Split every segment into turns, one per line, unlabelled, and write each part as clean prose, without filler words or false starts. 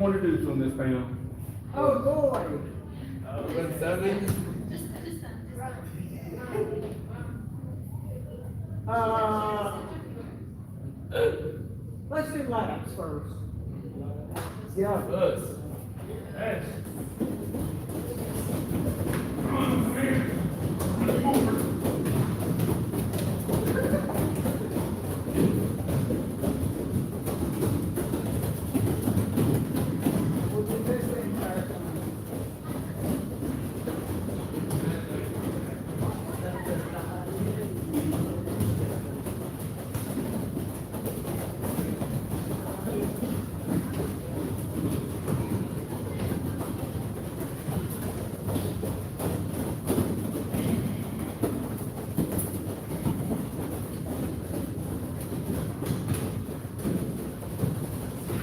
Want to do to Miss Pam?
Oh, boy.
What, 7?
Uh, let's do laps first. Yeah.
Us. Yes.
We'll do this thing first.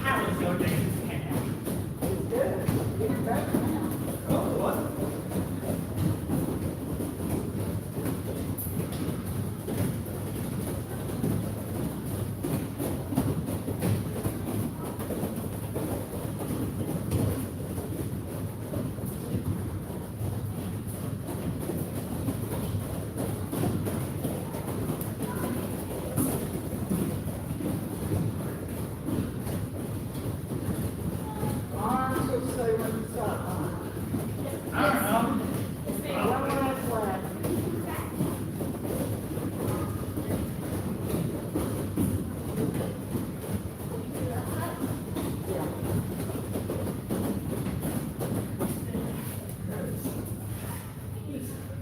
How is your day?
It's good. Getting better now.
Oh, what?
Arms will stay when you stop.
I don't know.
One last lap.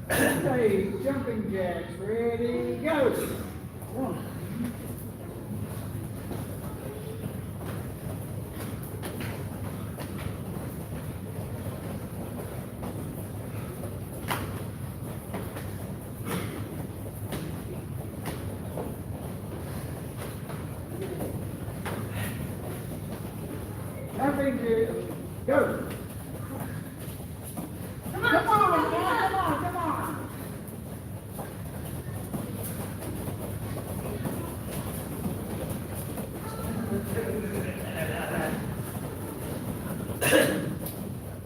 Okay, jumping jacks, ready, go. One. Jumping jacks, go. Come on, come on, come on.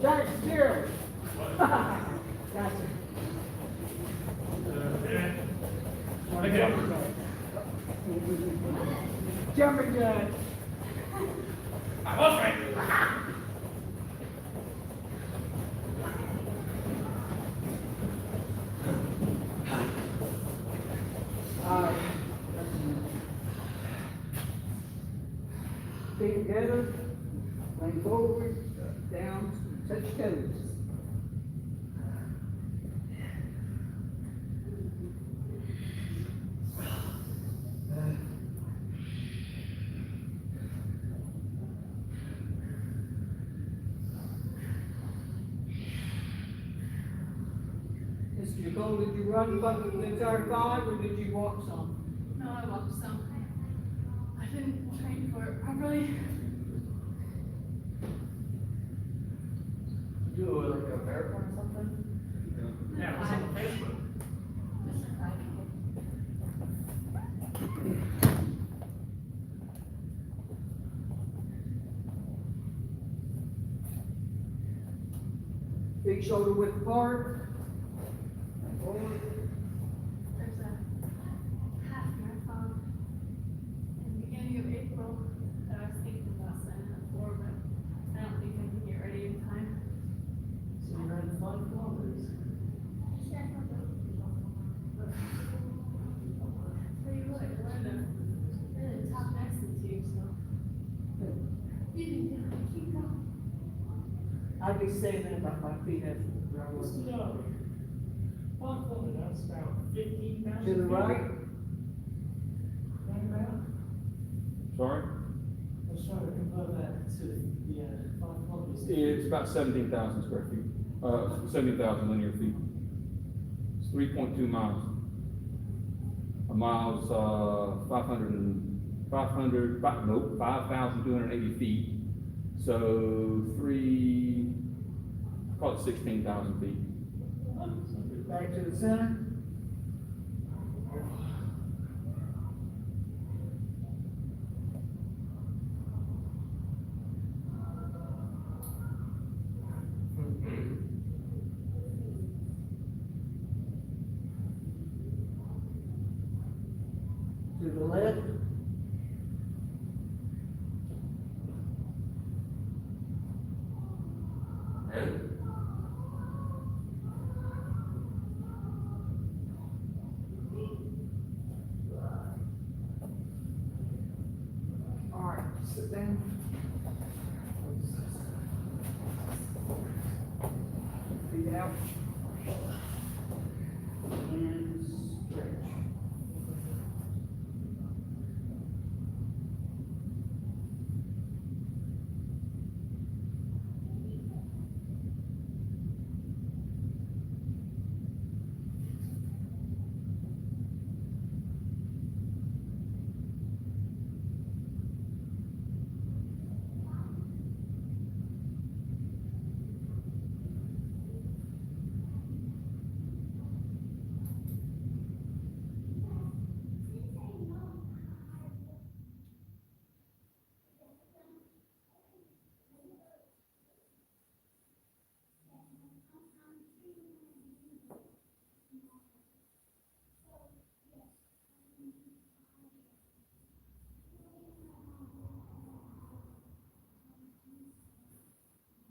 Jack, still. Gotcha.
Okay.
Jumping jack.
I was right.
Alright. Feet together, lean forward, down, touch toes. Mr. Nicole, did you run the entire 5 or did you walk some?
No, I walked some. I didn't train for it properly.
Do like a marathon or something?
Yeah, it's on Facebook.
Big shoulder width apart. Forward.
There's a half marathon in the beginning of April that I was thinking about signing up for, but I don't think I can get ready in time.
So you're in 5 kilometers.
Tell you what, we're the top next to you, so. You can keep going.
I'd be standing about my feet up.
What's the, that's about 15,000.
To the right.
Right about.
Sorry?
I was trying to compare that to the 5 kilometers.
It's about 17,000 square feet, 17,000 linear feet. It's 3.2 miles. A mile's, 5,280 feet. So call it 16,000 feet.
Back to the center. All right, sit down. Feet out. And stretch.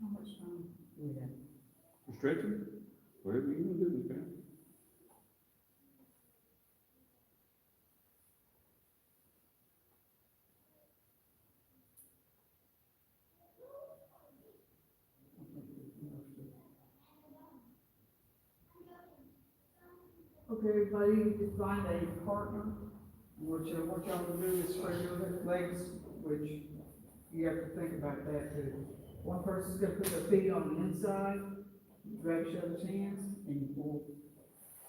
How much time do we have?
For stretching, whatever you want to do, okay?
Okay, everybody, you find a partner. What y'all will do is spread your legs, which you have to think about that too. One person's gonna put their feet on the inside, grab each other's hands, and you pull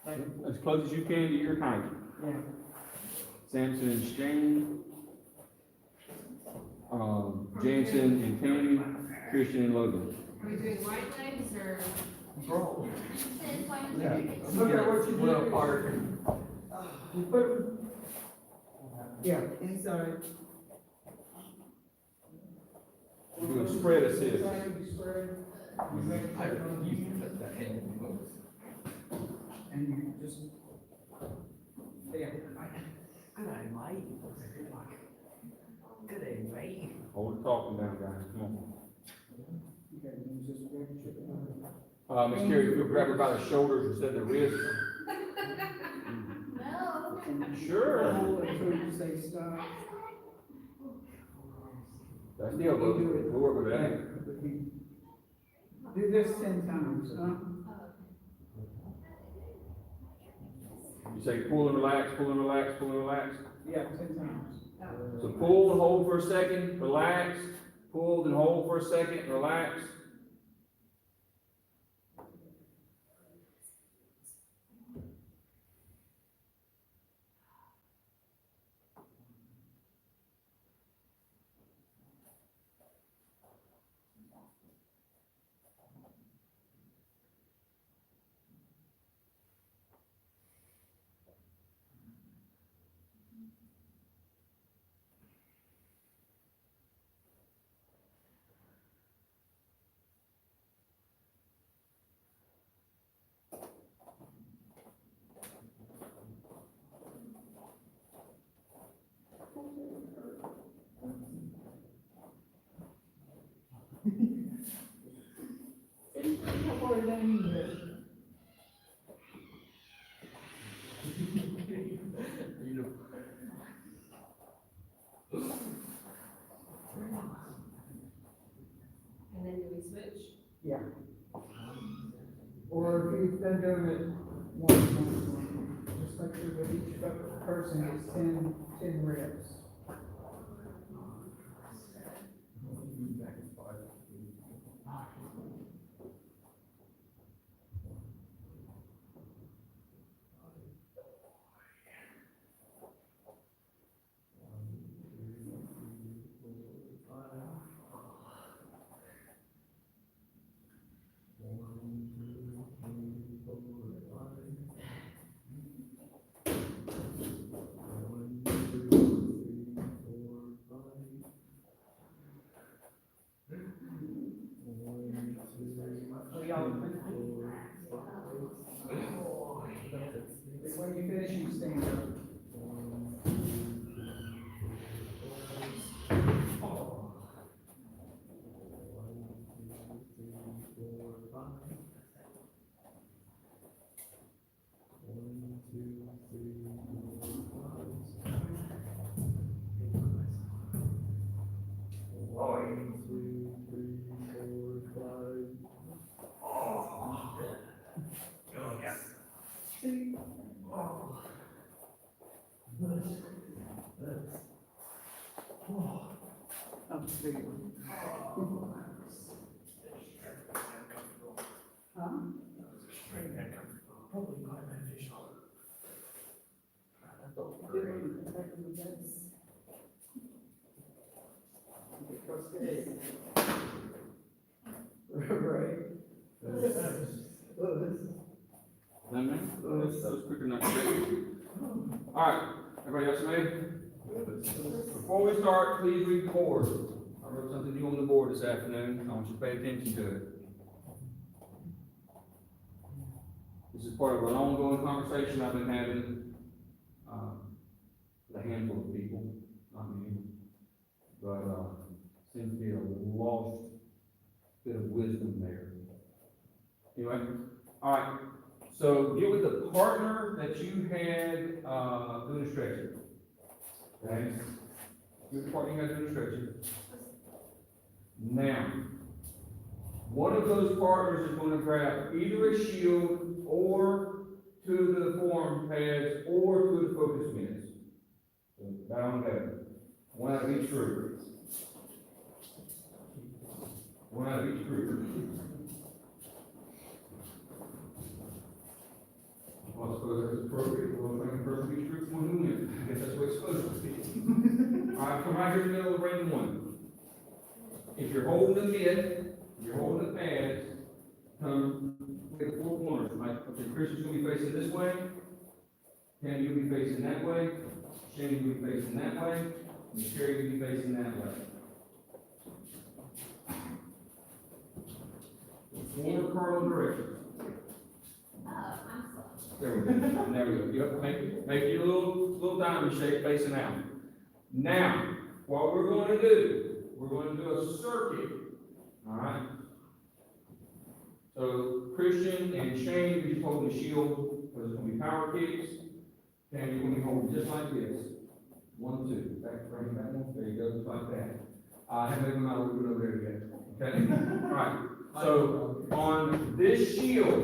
back and forth.
As close as you can to your height.
Yeah.
Samson and Shane, Jansen and Tammy, Christian and Logan.
Are we doing white legs or?
Roll.
Says white
Yeah.
legs.
Okay, what you do is, you put them, yeah, inside.
Do a spread assist.
Inside, you spread. You make it on you. And you just, yeah.
Good day, mate. Good day, mate.
Hold the talking down, guys, come on.
You gotta use this spread.
Miss Carrie, if you'll grab her by the shoulders instead of the wrists.
No.
Sure.
Hold until you say stop.
That's the elbow,
You do it.
we'll work with that.
Do this 10 times, huh?
You say pull and relax, pull and relax, pull and relax.
Yeah, 10 times.
So pull and hold for a second, relax, pull and hold for a second, relax.
Don't worry, that ain't good.
And then do we switch?
Yeah. Or if you've been doing it one, just make sure that each person gets 10 reps. So y'all, when you finish, you stand up. big one. Huh?
Probably quite beneficial.
Right.
That was quicker than I expected. Alright, everybody else ready? Before we start, please read the board. I wrote something new on the board this afternoon, I want you to pay attention to it. This is part of an ongoing conversation I've been having, with a handful of people, not me, but, seems to be a lost bit of wisdom there. Anyway, alright, so get with the partner that you had, doing the stretching. Okay? Get with the partner you had doing the stretching. Now, one of those partners is gonna grab either a shield or two of the forearm pads or two of the focus mints. So, down there. One out of each group. One out of each group. Well, I suppose that's appropriate, we'll bring a person each group, one who wins. I guess that's what it's supposed to be. Alright, come right here in the middle of ring one. If you're holding the mitt, you're holding the pads, come with the four corners, like, okay, Christian's gonna be facing this way, Tammy, you'll be facing that way, Shane, you'll be facing that way, and Sherry, you'll be facing that way. Four cardinal directions. There we go, there we go, yep, make your little diamond shape facing out. Now, what we're going to do, we're going to do a circuit, alright? So, Christian and Shane, you're just holding the shield, because it's going to be power kicks, and you're going to be holding just like this. 1, 2, back, bring it back one, there you go, just like that. I haven't even know what we're doing there yet, okay? Alright, so, on this shield,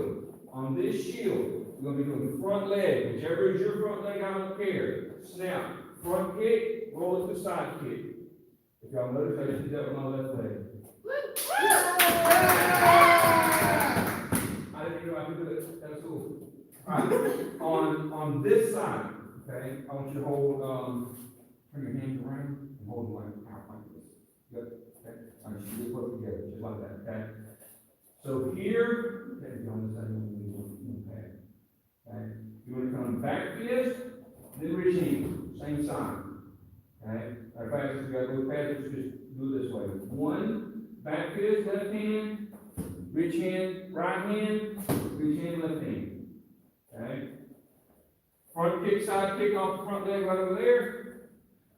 you're gonna be doing front leg, whichever is your front leg, I don't care. Snap, front kick, roll it to side kick. If y'all notice, I just did that with my left leg. I didn't even know I could do it, that's cool. Alright, on this side, okay, I want you to hold, turn your hands around and hold them like this. Good, okay, I want you to put it together, just like that, okay? So here, okay, you're on the side, okay, you're going to come back fist, then reach in, same side. Okay, our fast, we got to go fast, just do it this way. 1, back fist, left hand, reach in, right hand, reach in, left hand. Okay, front kick, side kick off the front leg right over there.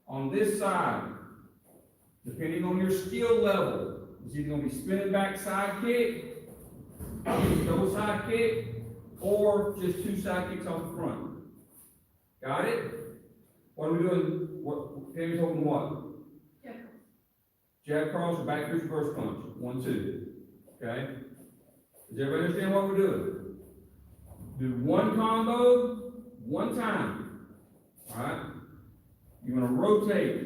On this side, depending on your skill level, it's either going to be spinning back side kick, double side kick, or just 2 side kicks off the front. Got it? What are we doing? What, Tammy's holding what? Jab cross or back fist reverse punch. 1, 2. Okay? Does everybody understand what we're doing? Do one combo, one time. Alright? You're going to rotate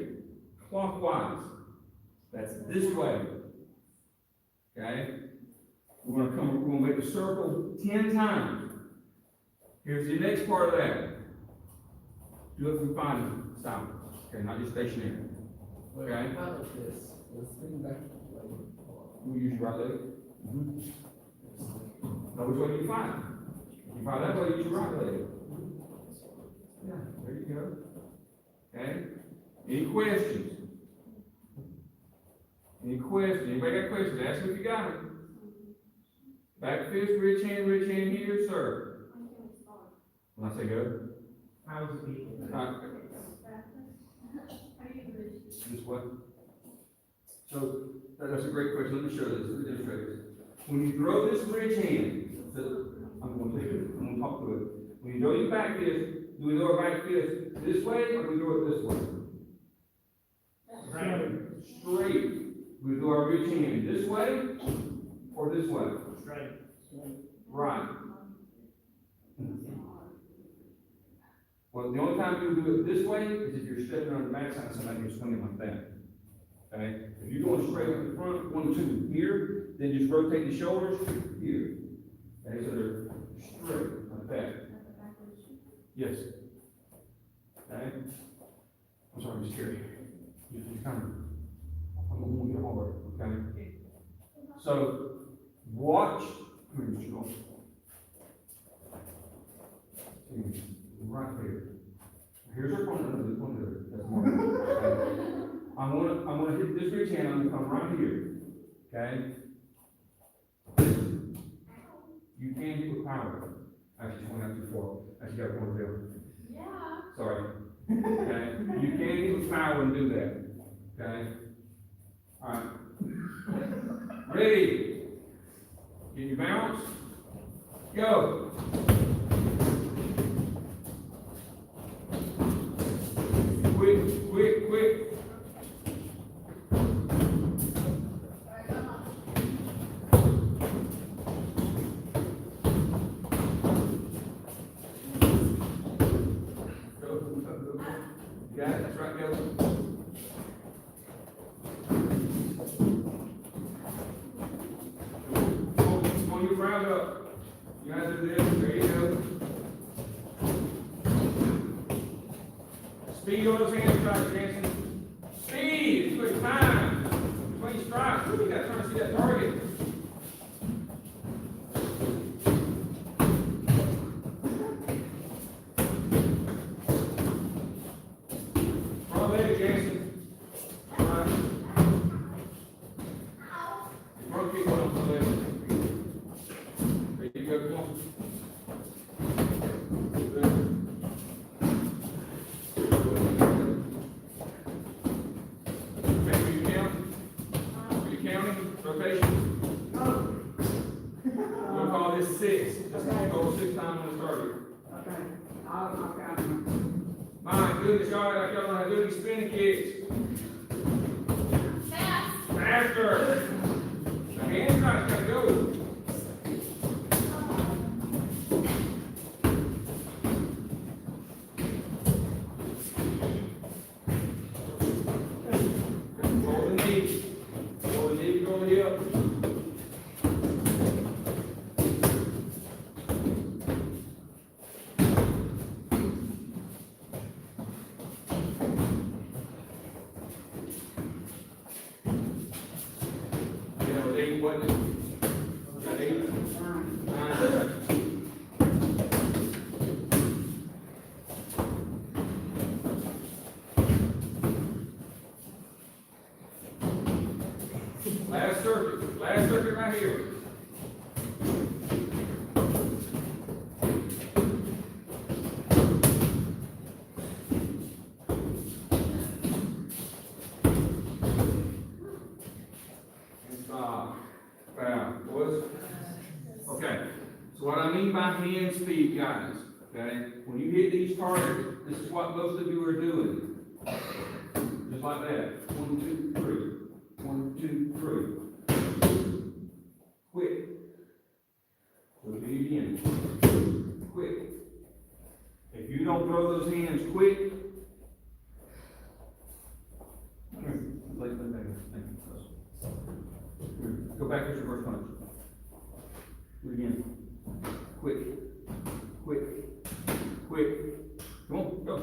clockwise. That's this way. Okay? We're going to make a circle 10 times. Here's the next part of that. Do it from fighting style. Okay, not just stationary. Okay?
Let's bring back.
We use your right leg. Now, which way do you fight? You fight that way, use your right leg. Yeah, there you go. Okay? Any questions? Any questions? Anybody got questions? Ask me if you got it. Back fist, rich hand here, sir. When I say go,
How's it being?
this way. So, that's a great question. Let me show this. Let me demonstrate this. When you throw this rich hand, I'm going to talk to it. When you throw your back fist, do we throw our back fist this way or do we throw it this way? Straight. We throw our rich hand this way or this way?
Straight.
Right. Well, the only time you do it this way is if you're stepping on the backside of somebody who's coming like that. okay? If you're going straight up the front, 1, 2, here, then just rotate the shoulders here. Okay, so they're straight, like that. Yes. Okay? I'm sorry, I'm scared. You kind of, I'm gonna move you hard, okay? So, watch, come here, Mr. Joel. Right here. Here's our one of the, that's more. Okay? I'm gonna hit this reach hand, I'm gonna come right here, okay? You can hit with power. Actually, one out too far. Actually, got one there.
Yeah.
Sorry. Okay? You can hit with power and do that, okay? All right. Ready? Get your balance. Go. Quick, quick, quick. Go, go, go, go. You got it, that's right, go. Pull your round up. You guys do this, there you go. Speed on those hand strikes, Jansen. Speed, quick time. Between strikes, we got trying to see that target. Front leg, Jansen. All right. Front kick on the leg. There you go, come on. Good. Make sure you count. Are you counting? Rotation. We'll call this 6. Just go 6 times on the target.
Okay, I'll count.
My goodness, y'all like y'all know how to do these spinning kicks.
Fast.
Faster. The hand strikes gotta go. Roll the knee. Roll the knee, roll the hip. You know, 8, what is it? Got 8? 9. Last circuit right here. And stop. Wow, boys. Okay, so what I mean by hand speed, guys, okay? When you hit these targets, this is what most of you are doing. Just like that. 1, 2, 3. 1, 2, 3. Quick. We'll do it again. Quick. If you don't throw those hands quick, come here. Lay them down. Thank you. Come here. Go back to your first punch. Do it again. Quick. Quick. Quick. Come on, go.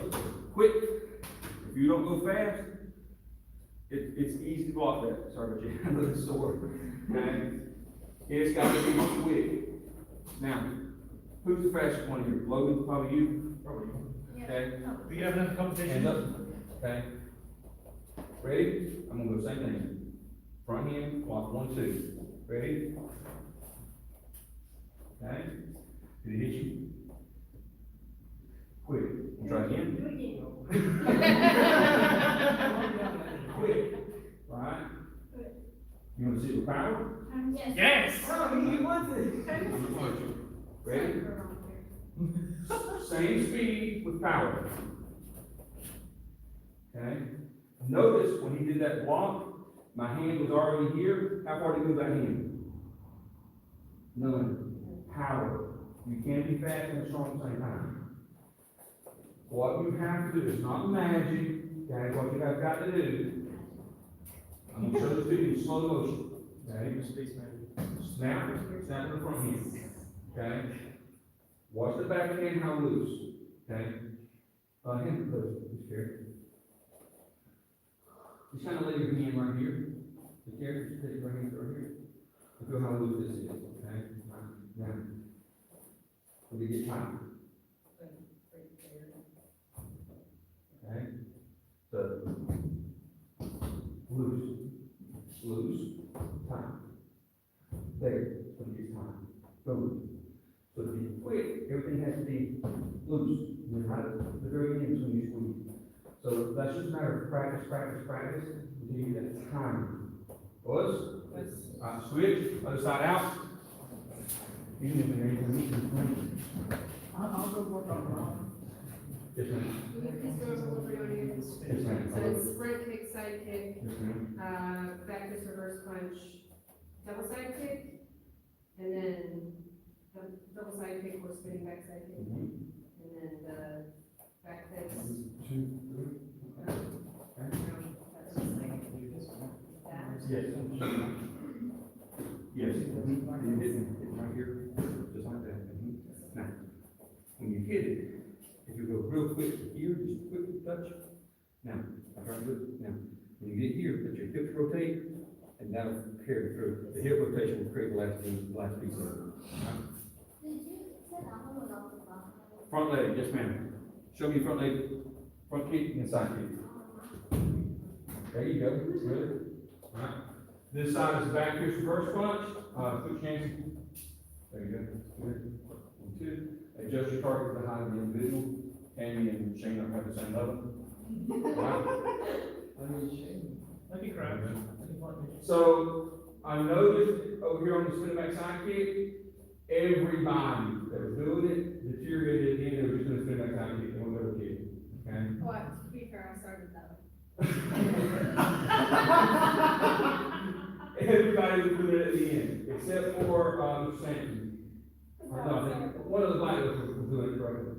Quick. If you don't go fast, it's easy to block that. Sorry about you. I know it's sore. Okay? It's got to be quick. Now, who's the fastest one here? Logan, probably you? Probably you. Okay?
Do you have enough competition?
Hands up. Okay? Ready? I'm gonna go same thing. Front hand, block 1, 2. Ready? Okay? Did it hit you? Quick. We'll try again.
Do it again.
Quick. Right? You wanna see it with power?
Yes.
Yes!
Oh, he wants it.
Ready? Same speed with power. Okay? Notice when he did that block, my hand was already here. How far did he move that hand? None. Power. You can't be fast and strong at the same time. What you have to do is not magic. Okay? What you have got to do I'm gonna show this to you in slow motion, okay? Snap in the front hand, okay? Watch the back hand how loose, okay? Hand close, just here. Just kind of lay your hand right here, okay? Just take your hand right here. And feel how loose this is, okay? Now, when you get time. Okay? So, loose, time. There, so it gets time. Boom. So to be quick, everything has to be loose. And right at the very end is when you squeeze. So that's just a matter of practice, until you get that time. Boys? Switch, other side out. Even if you're anything,
I'll go work on mine.
yes, ma'am.
We have historical delivery on here.
Yes, ma'am.
So it's sprint kick, side kick,
Yes, ma'am.
back fist, reverse punch, double side kick, and then the double side kick or spinning back side kick,
Mhm.
and then the back fist.
1, 2, 3.
That's just like that.
Yes. Yes. You hit it right here, just like that. Now, when you hit it, if you go real quick here, just quickly touch. Now, I'm trying to do it. Now, when you get here, let your hips rotate, and that'll carry through. The hip rotation will create the last piece of it. Front leg, yes ma'am. Show me front leg, front kick and side kick. There you go, good. Alright. This side is the back fist reverse punch, foot cancer. There you go, good. 1, 2. Adjust your target to the height of the individual. Andy and Shane don't have the same level. Alright.
Let me cry.
So, I noticed over here on the spinning back side kick, everybody that was doing it deteriorated at the end, they were just gonna spin back side kick, they won't ever kick, okay?
Well, to be fair, I started that.
Everybody was doing it at the end, except for, Mr. Sampson. No, I think one of the black guys was doing it correctly.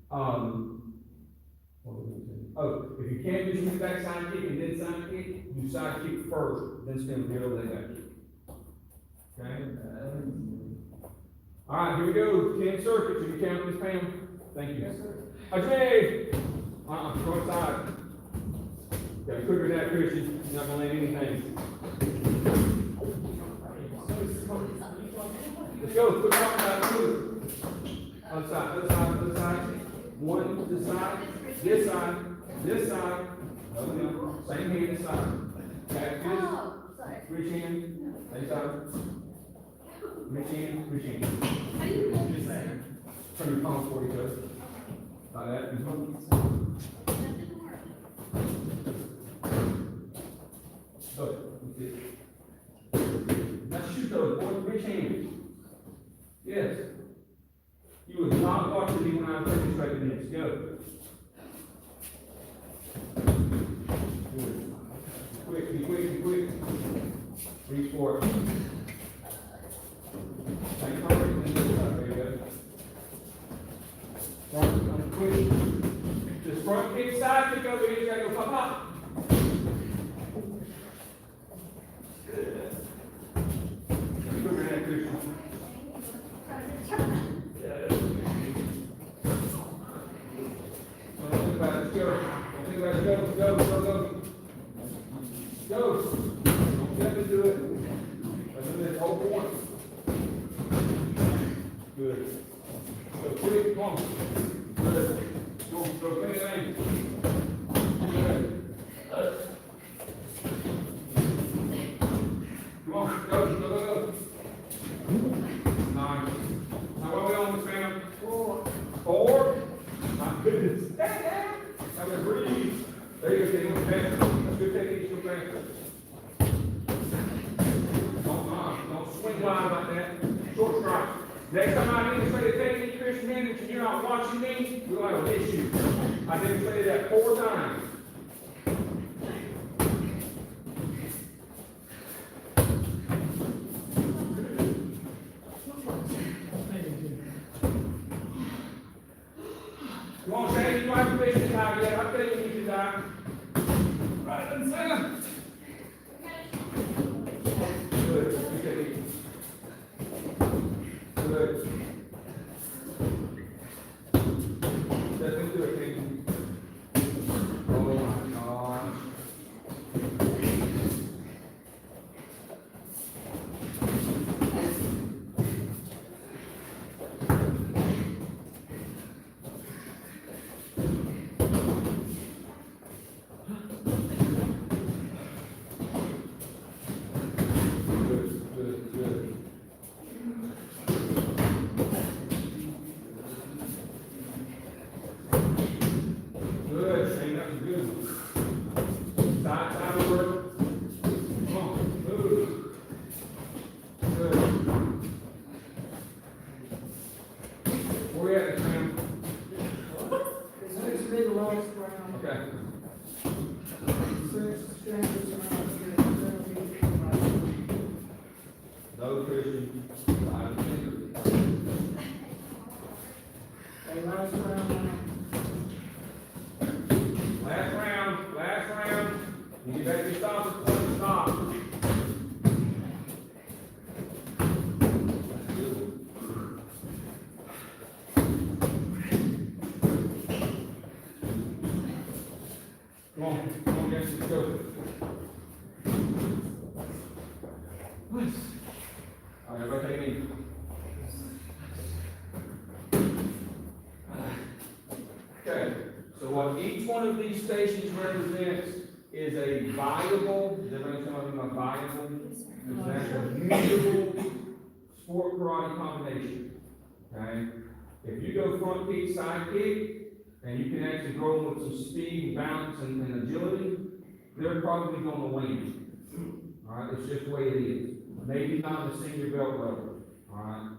What was it? Oh, if you can't do spin back side kick and then side kick, you side kick first, then spin the other leg back kick. Okay? All right, here we go. 10 circuits. If you count this, Pam. Thank you.
Yes, sir.
Ajay! Go inside. Got to be quicker than that, Christian. You're not going to land anything. Let's go. Quick talk about two. Other side, other side, other side. One, this side, this side, this side. No. Same hand, this side. Back fist. Reach in. Same side. Reach in, reach in. Turn your palms toward each other. Like that. Go. Now shoot those, boy. Reach in. Yes. You was not watching me when I was demonstrating this. Go. Good. Quick, be quick, be quick. Reach for it. Same target, and this side. There you go. Front, quick. Just front kick, side kick over here. You gotta go pop, pop. Good. Quicker than that, Christian. Think about it, think about it, go. Don't get to do it. Let's do this whole point. Good. So quick, come on. Good. Go, finish the lane. Good. Come on, go. Nice. Now what are we on this, fam? 4. My goodness. Now we breathe. There you go, Kenny. Okay. That's good technique. Go faster. Don't swing wide like that. Short strike. Next time I demonstrate a technique, Christian Minutes, and you're not watching me, we'll have an issue. I demonstrated that 4 times. Come on, Shane, you don't have to face the tie yet. I'll tell you when you die. Right, then, Sam. Good. Step into it, Casey. Oh my God. Good, good, good. Good, Shane, that was good. Side work. Come on, move. Good. Where we at, Sam?
This will be the last round.
Okay.
Since Chambers and I said, that'll be the last.
No Christian, I don't think.
Okay, last round now.
Last round. You get back to your stop, it's going to stop. Come on, guys, let's go. Nice. All right, everybody take me. Okay, so what each one of these stations represents is a viable, does everybody know what I mean by viable? It's an actual usable sport karate combination, okay? If you go front kick, side kick, and you can actually throw them with some speed, balance, and agility, they're probably gonna win. All right, it's just the way it is. Maybe not the senior belt level, all right?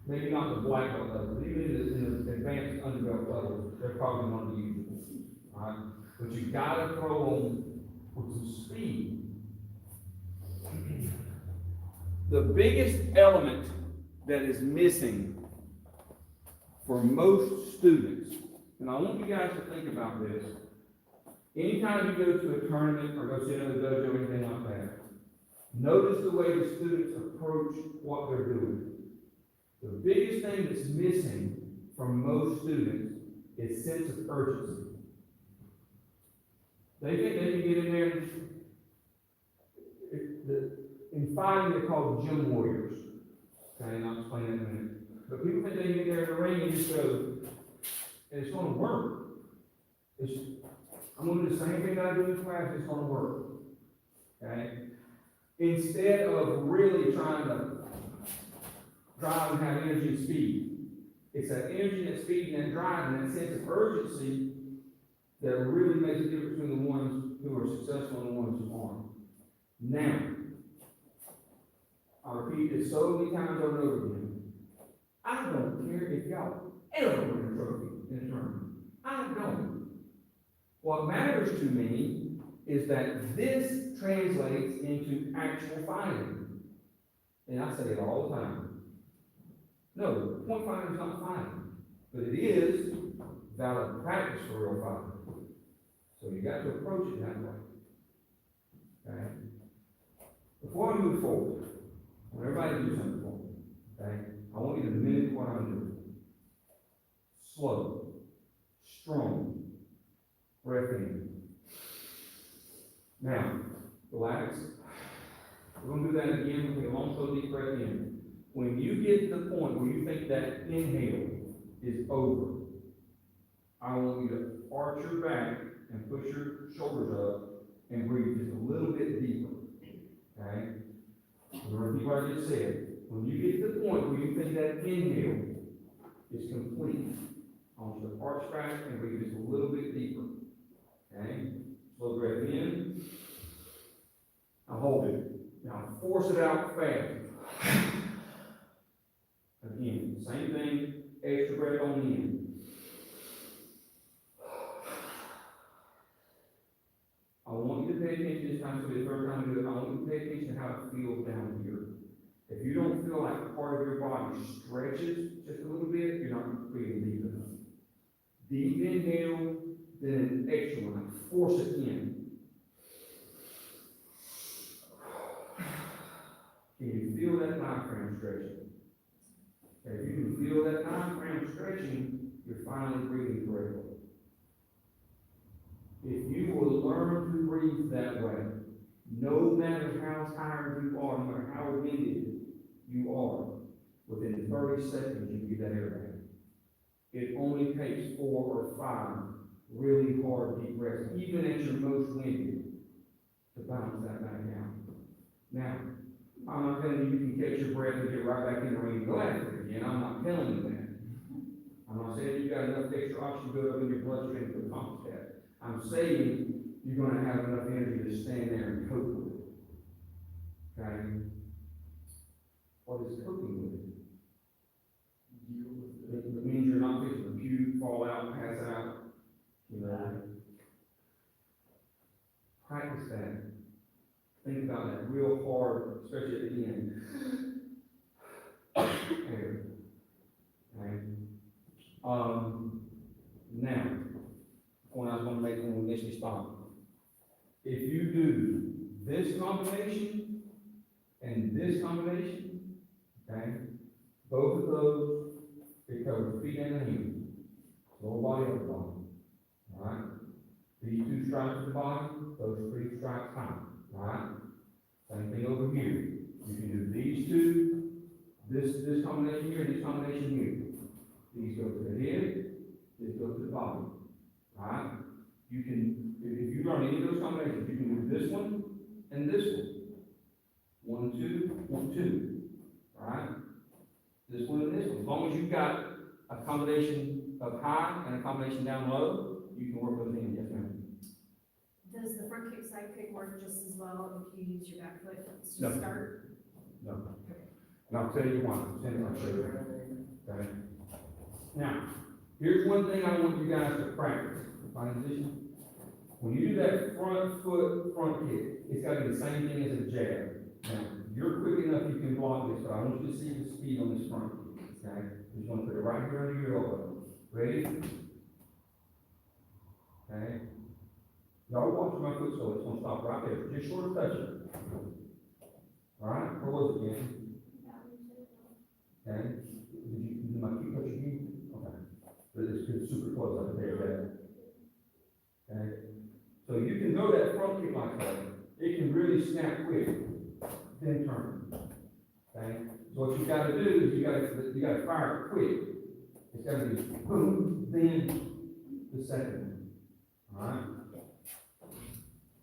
Maybe not the black belt level, but even in the advanced underbelt level, they're probably gonna be usable, all right? But you gotta throw them with some speed. The biggest element that is missing for most students, and I want you guys to think about this. Anytime you go to a tournament or go see another dojo or anything like that, notice the way the students approach what they're doing. The biggest thing that's missing from most students is sense of urgency. They think they can get in there and in fighting they're called gym warriors. Okay, and I'll explain that in a minute. But people think they can get there in the ring and just go, and it's gonna work. I'm gonna do the same thing that I do in class, it's gonna work. Okay? Instead of really trying to drive and have energy and speed, it's that energy, that speed, and that drive, and that sense of urgency that really makes a difference between the ones who are successful and the ones who aren't. Now, I repeat this so many times over and over again. I don't care if y'all ever win a trophy in a tournament. I don't. What matters to me is that this translates into actual fighting. And I say it all the time. No, point fighting is not fighting, but it is valid practice for real fighting. So you got to approach it that way. Okay? Before I move forward, I want everybody to do something for me. Okay? I want you to mimic what I'm doing. Slow, strong, breath in. Now, relax. We're going to do that again. We'll take a long, slow, deep breath in. When you get to the point where you think that inhale is over, I want you to arch your back and push your shoulders up and breathe just a little bit deeper. Okay? Repeat what I just said. When you get to the point where you think that inhale is complete, I want you to arch back and breathe just a little bit deeper. Okay? Slow breath in. Now hold it. Now force it out fast. Again, same thing, extra breath on the end. I want you to pay attention this time, so the third time we do it, I want you to pay attention to how it feels down here. If you don't feel like part of your body stretches just a little bit, you're not breathing deep enough. Deep inhale, then an extra one, force it in. Can you feel that diaphragm stretching. Okay, if you can feel that diaphragm stretching, you're finally breathing correctly. If you will learn to breathe that way, no matter how tired you are, no matter how winded you are, within 30 seconds you get that air back. It only takes 4 or 5 really hard deep breaths, even at your most winded, to balance that back out. Now, I'm not telling you you can catch your breath and get right back in the ring and go after it again. I'm not telling you that. I'm not saying you got enough extra oxygen built up in your bloodstream to accomplish that. I'm saying you're going to have enough energy to stand there and cope with it. Okay? What is coping with it? It means you're not fixing to puke, fall out, pass out. You know? Practice that. Think about that real hard, especially at the end. Air. Okay? Now, point I was going to make when we initially stop. If you do this combination and this combination, okay, both of those, it covers feet and the hands, lower body, upper body. All right? These 2 stripes at the bottom, those 3 stripes high. All right? Same thing over here. You can do these 2, this combination here, and this combination here. These go to the head, this goes to the body. All right? You can, if you learn any of those combinations, you can do this one and this one. 1, 2, 1, 2. All right? This one and this one. As long as you've got a combination of high and a combination down low, you can work with them. Yes, ma'am.
Does the front kick, side kick work just as well if you use your back foot to
No.
start?
No. And I'll tell you why. I'll show you. Okay? Now, here's one thing I want you guys to practice. Find position. When you do that front foot, front kick, it's got to be the same thing as a jab. Now, you're quick enough you can block this, but I want you to see the speed on this front kick. Okay? You just want to put it right here under your elbow. Ready? Okay? Y'all watch my foot so it's going to stop right there. Just short of touching. Alright? Where was it again? Okay? Did my feet touch your knee? Okay. But it's super close up there, yeah. Okay? So you can go that front kick like that. It can really snap quick. Then turn. Okay? So what you gotta do is you gotta fire it quick. It's gotta be boom, then the second one. Alright?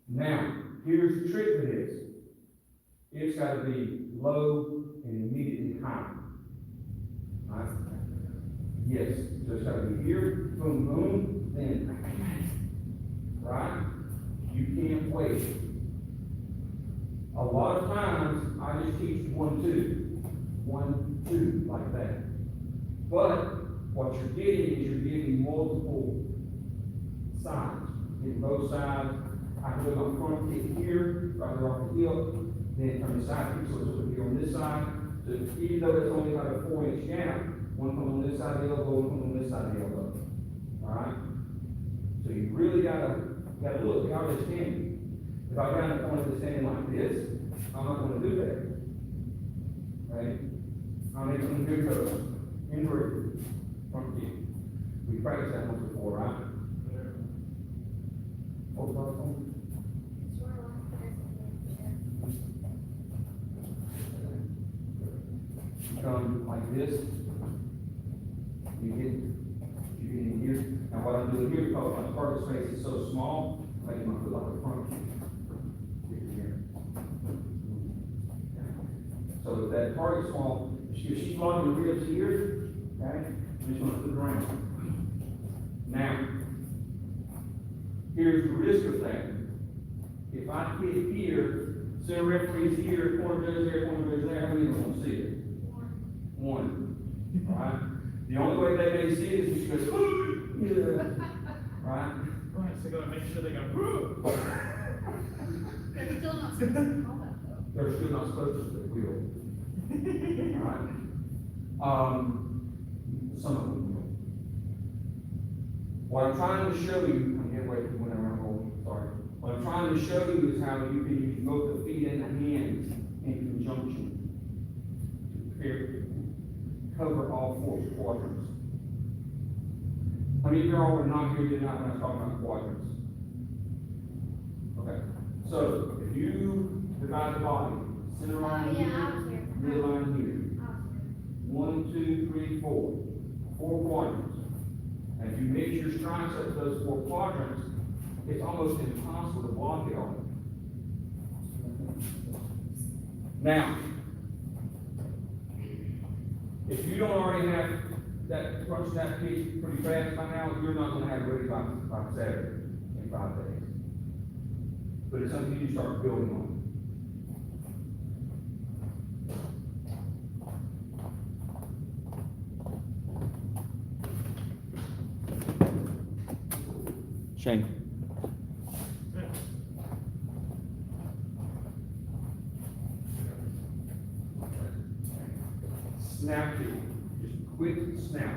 Now, here's the trick to this. It's gotta be low and immediately high. Alright? Yes. So it's gotta be here, boom, boom, then. Right? You can't wait. A lot of times, I just teach 1, 2. 1, 2, like that. But, what you're getting is you're getting multiple sides. Getting both sides. I can do my front kick here, right there off the hip, then turn the side kick, so it's over here on this side. So even though it's only about a 4-inch gap, one comes on this side of the elbow, one comes on this side of the elbow. Alright? So you really gotta look how they're standing. If I got a point that's standing like this, I'm not gonna do that. Right? I'll make some good toes. Inward front kick. We practiced that once before, right? Hold on. You come like this. You get in here. Now what I'm doing here, because my target space is so small, I'm making my foot like a front kick. Here. So if that target's small, if she's blocking the ribs here, okay, I'm just gonna put it around. Now, here's the risk of that. If I hit here, center referee's here, corner judge there, corner judge there, how many of them will see it? 1. Alright? The only way they may see it is if she goes, right?
Right, so gotta make sure they go,
They're still not supposed to call that though.
They're still not supposed to, but will. Alright? Some of them will. What I'm trying to show you, I'm getting away from when I'm old, sorry. What I'm trying to show you is how you can use both the feet and the hands in conjunction. here cover all four quadrants? How many of y'all were not here tonight when I was talking about quadrants? Okay, so if you divide the body, center line
Oh, yeah, I
here,
was here.
midline here,
I was here.
1, 2, 3, 4, 4 quadrants. And if you mix your strikes up to those 4 quadrants, it's almost impossible to block it all. Now, if you don't already have that crunch that piece pretty fast by now, you're not gonna have it ready by Saturday in 5 days. But it's something you start building on. Shane. Snap it, just quick snap.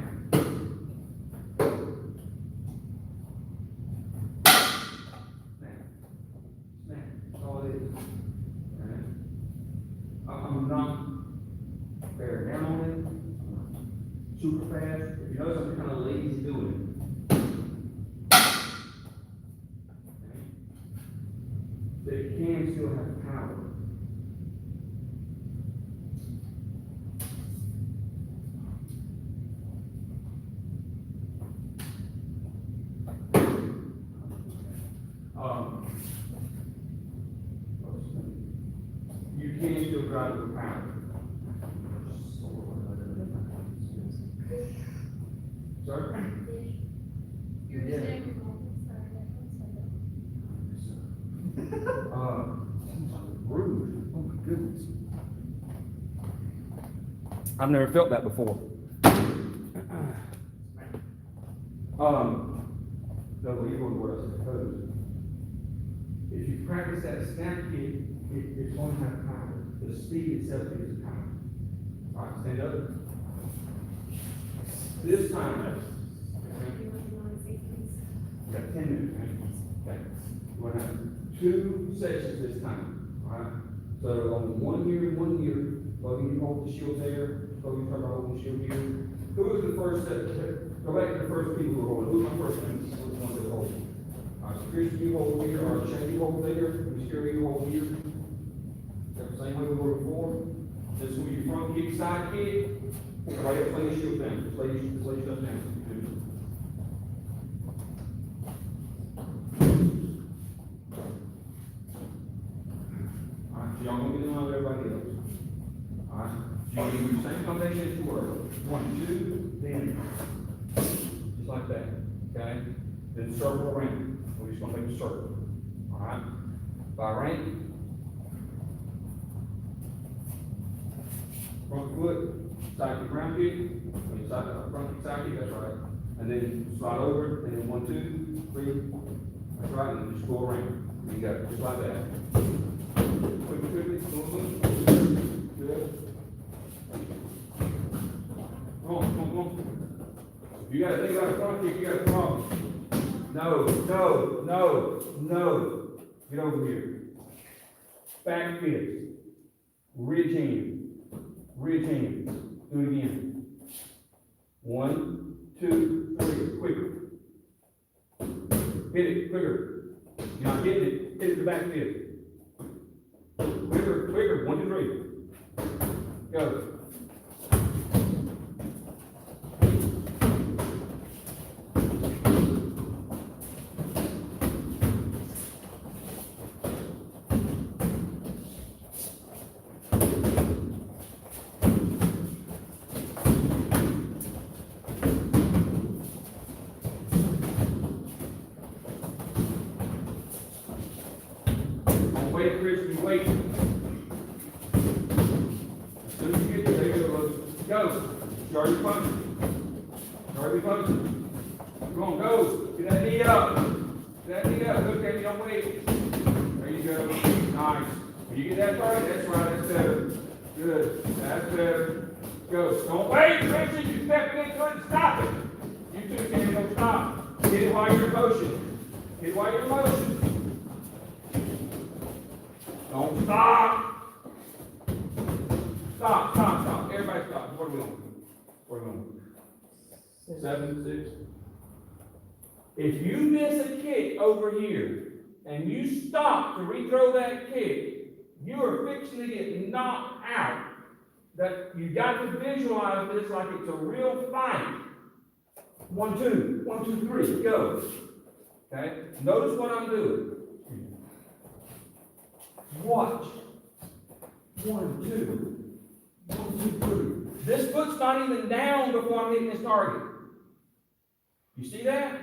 Snap, that's all it is. Alright? I'm not bearing down on it, I'm not super fast. If you notice, I'm kind of lazy doing it. But it can still have power. You can still drive with power. Sorry?
You're
Yeah.
saying,
Rude. Oh my goodness. I've never felt that before. No, you know what I suppose. If you practice that snap kick, it's going to have power. The speed itself is power. All right, stand up. This time, you got 10 minutes, man. Okay. We're going to have 2 sections this time. All right. So on 1 year, Logan, you hold the shield there. Logan, you talk about holding the shield here. Who was the first set? Go back to the first people who were holding. Who was my first one? Which one that was holding? All right, so Chris, you hold here, or Shane, you hold there, and Scary, you hold here. Is that the same way we were before? This will be your front kick, side kick. Everybody else lay your shield down. Just lay your stuff down. Alright, so y'all gonna get in line with everybody else. Alright, you're gonna do the same foundation as you were. 1, 2, then. Just like that, okay? Then circle around. We're just gonna make a circle. Alright? By rank. Front foot, side kick, ground kick. Front kick, side kick, that's right. And then slide over, and then 1, 2, 3. That's right, and then just go around. There you go, just like that. Quickly, good. Come on. You gotta think about the front kick, you got a problem. No. Get over here. Back fist. Ridge hand. Do it again. 1, 2, 3. Quicker. Hit it, quicker. You're not getting it. Hit it to the back fist. Quicker. 1, 2, 3. Go. Wait, Chris, you wait. As soon as you get there, go. You already punching. Come on, go. Get that knee up. Look at me, don't wait. There you go. Nice. When you get that right, that's right, that's better. Good. That's better. Go. Don't wait, Chris, you step into it and stop it. You two can't go stop. Hit it while you're in motion. Don't stop. Stop. Everybody are we on? Where are we on? 7, 6? If you miss a kick over here, and you stop to rethrow that kick, you are fixing to get knocked out. That, you got to visualize this like it's a real fight. 1, 2, 1, 2, 3, go. Okay? Notice what I'm doing. Watch. 1, 2, 1, 2, 3. This foot's not even down before I'm hitting this target. You see that?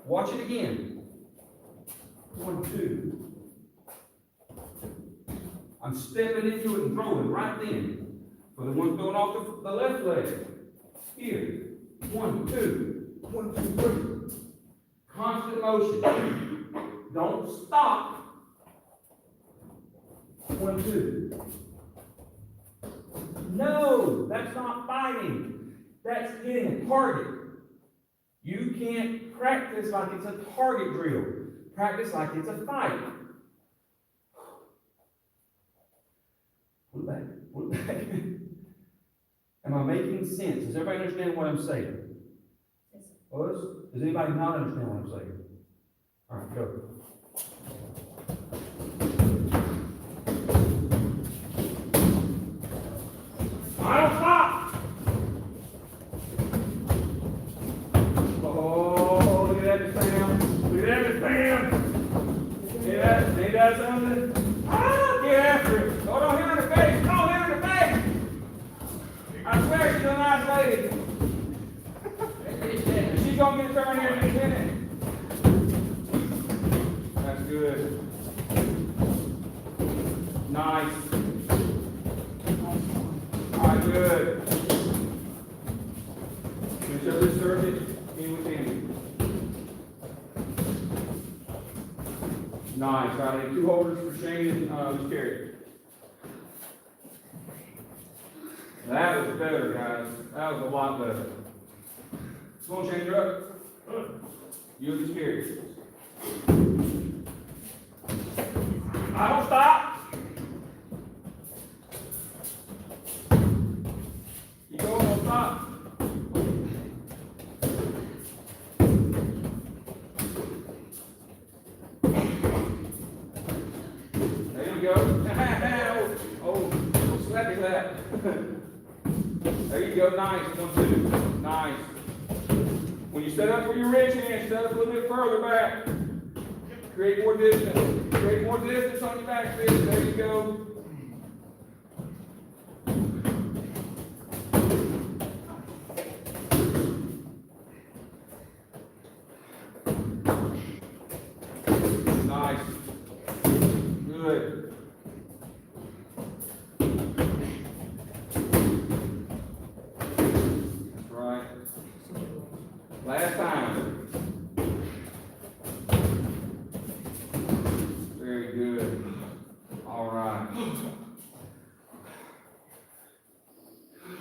Watch it again. 1, 2. I'm stepping into it and throwing right then. For the one throwing off the left leg. Here. 1, 2. 1, 2, 3. Constant motion. Don't stop. 1, 2. No, that's not fighting. That's hitting a target. You can't practice like it's a target drill. Practice like it's a fight. Pull back. Pull back. Am I making sense? Does everybody understand what I'm saying?
Yes, sir.
Others? Does anybody not understand what I'm saying? All right, go. I don't stop! Oh, look at that, Sam. Look at that, Sam. See that? Ain't that something? Ah, get after it. Oh, don't hit her in the face. Don't hit her in the face. I swear she's a nice lady. She's gonna get turned here in a minute. That's good. Nice. All right, good. Finish up this circuit. In with Andy. Nice. I need 2 holders for Shane and Miss Carrie. That was better, guys. That was a lot better. Come on, Shane, you're up. You and Miss Carrie. I don't stop. You go, don't stop. There you go. oh, slap it that. There you go, nice. 1, 2. Nice. When you set up for your rich hand, set up a little bit further back. Create more distance. Create more distance on your back fist. There you go. Nice. Good. That's right. Last time. Very good. All right.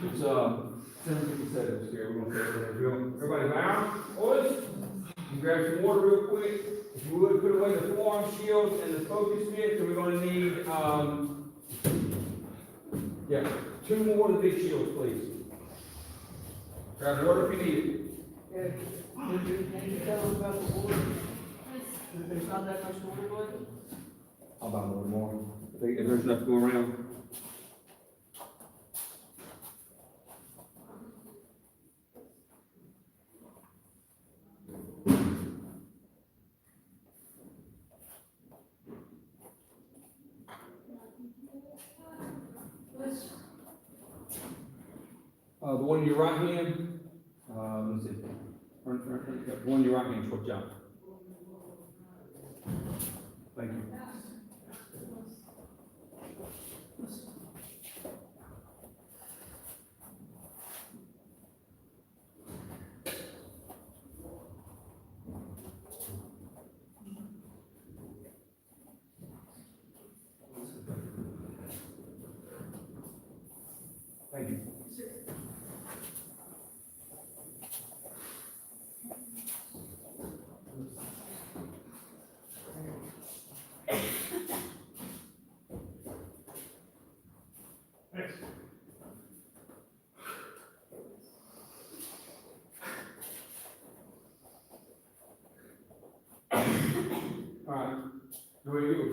It's 7:57 here. We're gonna take it. Everybody bow. Boys, you grab some water real quick. If you would, put away the forearm shields and the focus mitts, and we're gonna need 2 more of the big shields, please. Grab water if you need it.
Can you tell them about the water? There's not that much water left?
I'll buy a little more. If there's enough to go around. The one in your right hand, let's see. The one in your right hand, switch out. Thank you. Thank you.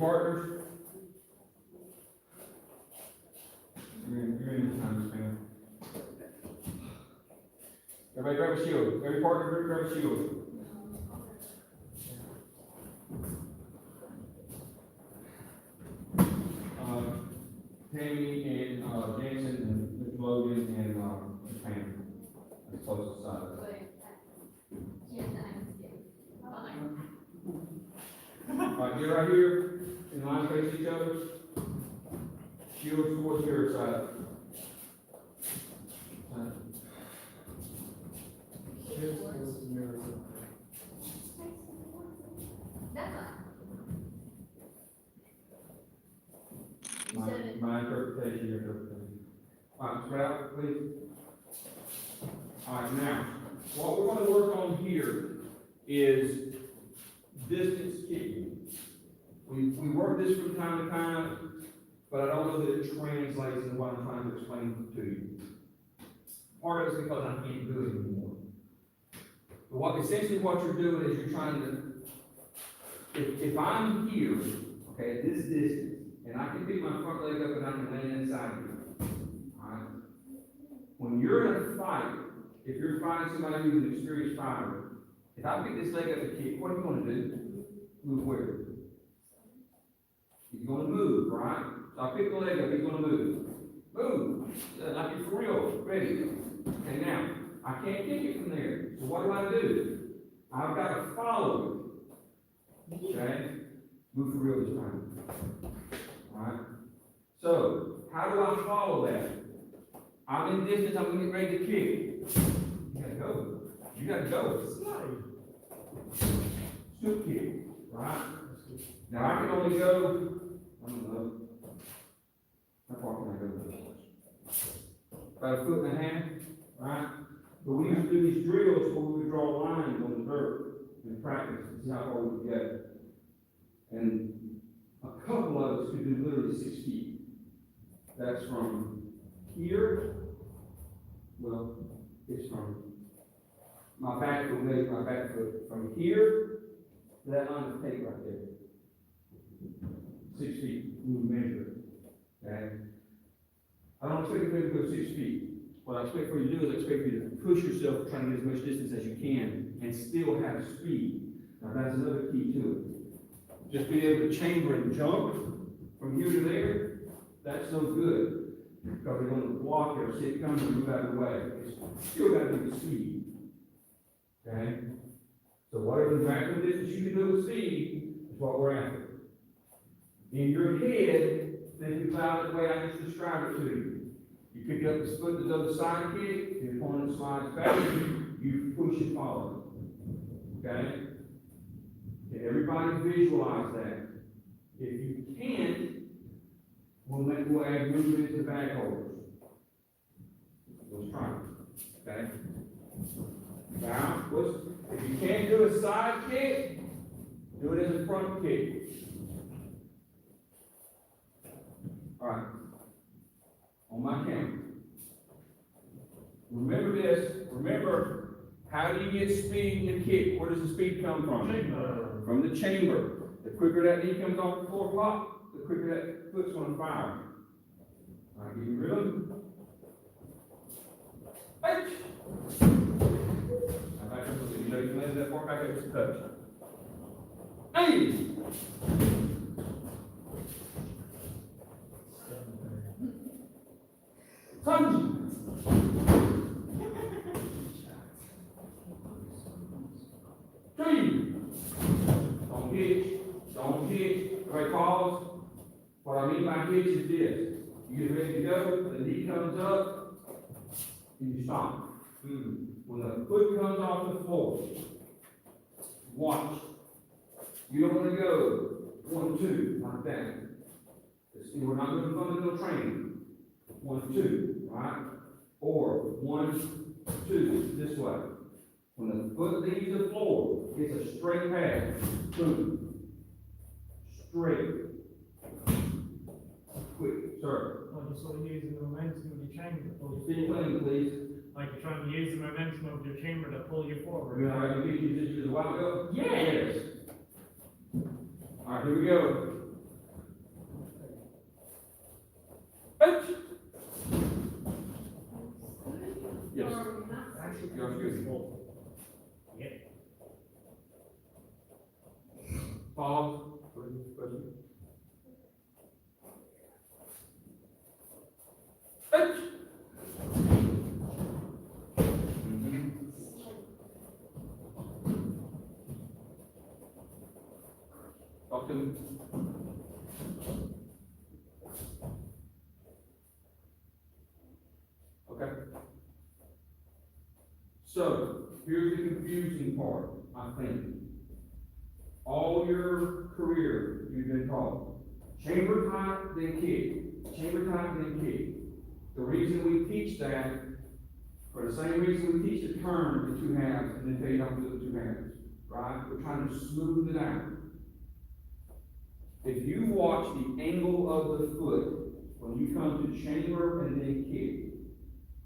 partners. You're in this time span. Everybody grab a shield. Every partner grab a shield. Tammy and, Jansen and Logan and, Pam. That's close to side. Alright, get right here, in line face each other. Shields towards your side.
Here's the mirror.
My interpretation, your interpretation. Alright, spread out, please. Alright, now, what we're gonna work on here is distance kicking. We work this from time to time, but I don't know that it translates into what I'm trying to explain to you. Part of it's because I can't do it anymore. But essentially what you're doing is you're trying to, if I'm here, okay, at this distance, and I can pick my front leg up and I can land inside you. Alright? When you're in a fight, if you're fighting somebody who's an experienced fighter, if I pick this leg up to kick, what are you gonna do? Move where? He's gonna move, right? So I pick the leg up, he's gonna move. Move! Like you're for real, ready. Okay, now, I can't kick it from there. So what do? I've got to follow it. Okay? Move for real this time. Alright? So, how do I follow that? I'm in distance, I'm getting ready to kick. You gotta go. You gotta go. Slide. Scoop kick. Right? Now I can only go, I don't know. How far can I go? About a foot and a half, right? But we used to do these drills where we would draw lines on the dirt in practice to see how far we could get. And a couple of us could do literally 6 feet. That's from here, well, it's from my back foot, maybe my back foot, from here to that line of tape right there. 6 feet, we would measure it, okay? I don't expect you to go 6 feet. What I expect for you to do is I expect you to push yourself, trying to get as much distance as you can, and still have speed. Now that's another key to it. Just being able to chamber and jump from here to there, that's no good. Because they're going to block it or see it coming and move out of the way. It's still got to be the speed. Okay? So whatever the maximum distance you can do with speed is what we're after. In your head, think about it the way I just described it to you. You pick up the foot that does the side kick, the opponent slides back, you push and follow. Okay? Everybody visualize that. If you can't, we'll add movement to the back holders. Let's try it. Okay? Now, if you can't do a side kick, do it as a front kick. Alright. On my count. Remember this. Remember, how do you get speed in the kick? Where does the speed come from?
Chamber.
From the chamber. The quicker that knee comes off the floor pop, the quicker that foot's going to fire. All right, give you rhythm. Hey! Now back up a little bit. You know you can land that far back up to touch. Hey! Punch! Three! Don't hitch. Everybody pause. What I mean by hitch is this. You get ready to go, the knee comes up, and you stop. When the foot comes off the floor, watch. You don't want to go 1, 2, like that. We're not doing fundamental training. 1, 2, right? Or 1, 2, this way. When the foot leaves the floor, it's a straight path. Boom. Straight. Quick, sir.
Like you're sort of using the momentum of your chamber to pull
Stay
you forward.
clean, please.
Like you're trying to use the momentum of your chamber to pull you forward.
You know how I can beat you just a while ago?
Yes.
All right, here we go. Ouch! Yes.
Or not?
You're good.
Yeah.
Pause. Question. Ouch! Mhm. Talk to me. Okay. So, here's the confusing part, I think. All your career, you've been taught, chamber type, then kick, chamber type, then kick. The reason we teach that, for the same reason we teach the term, the two halves, and then tell you how to do the two halves, right? We're trying to smooth it out. If you watch the angle of the foot, when you come to chamber and then kick,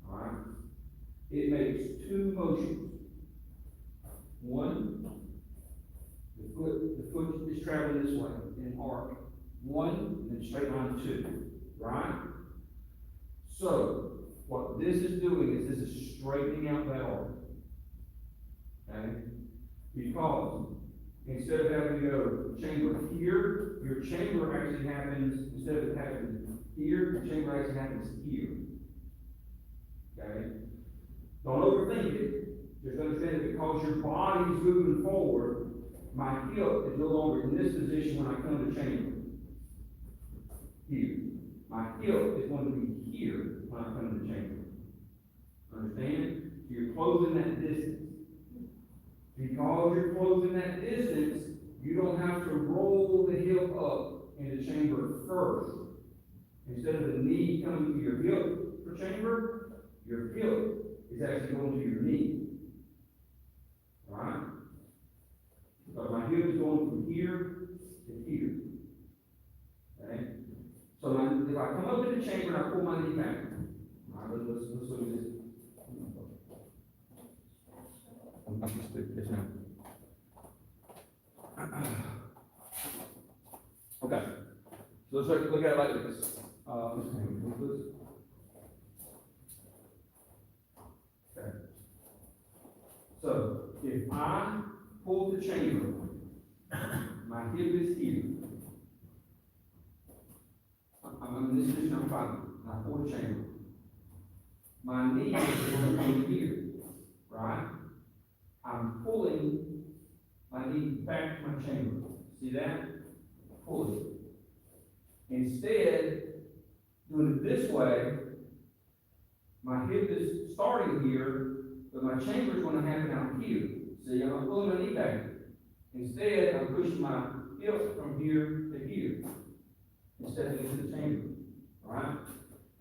all right, it makes two motions. One, the foot is traveling this way in an arc. One, and then straight line two, right? So, what this is doing is this is straightening out that arc. Okay? Because instead of having to go chamber here, your chamber actually happens, instead of it happening here, your chamber actually happens here. Okay? Don't overthink it. Just understand that because your body is moving forward, my hip is no longer in this position when I come to chamber. Here. My hip is going to be here when I come to the chamber. Understand? So you're closing that distance. Because you're closing that distance, you don't have to roll the hip up in the chamber first. Instead of the knee coming to your hip for chamber, your hip is actually going to your knee. Alright? Because my hip is going from here to here. Okay? So if I come up in the chamber and I pull my knee back, alright, let's look at this. I can stick this now. Okay. So let's look at it like this. Okay. So if I pull the chamber, my hip is here. I'm in this position, I'm fighting. I pull the chamber. My knee is going to come here, right? I'm pulling my knee back to my chamber. See that? Pull it. Instead, doing it this way, my hip is starting here, but my chamber is going to happen out here. See, I'm not pulling my knee back. Instead, I'm pushing my hip from here to here, instead of into the chamber. Alright?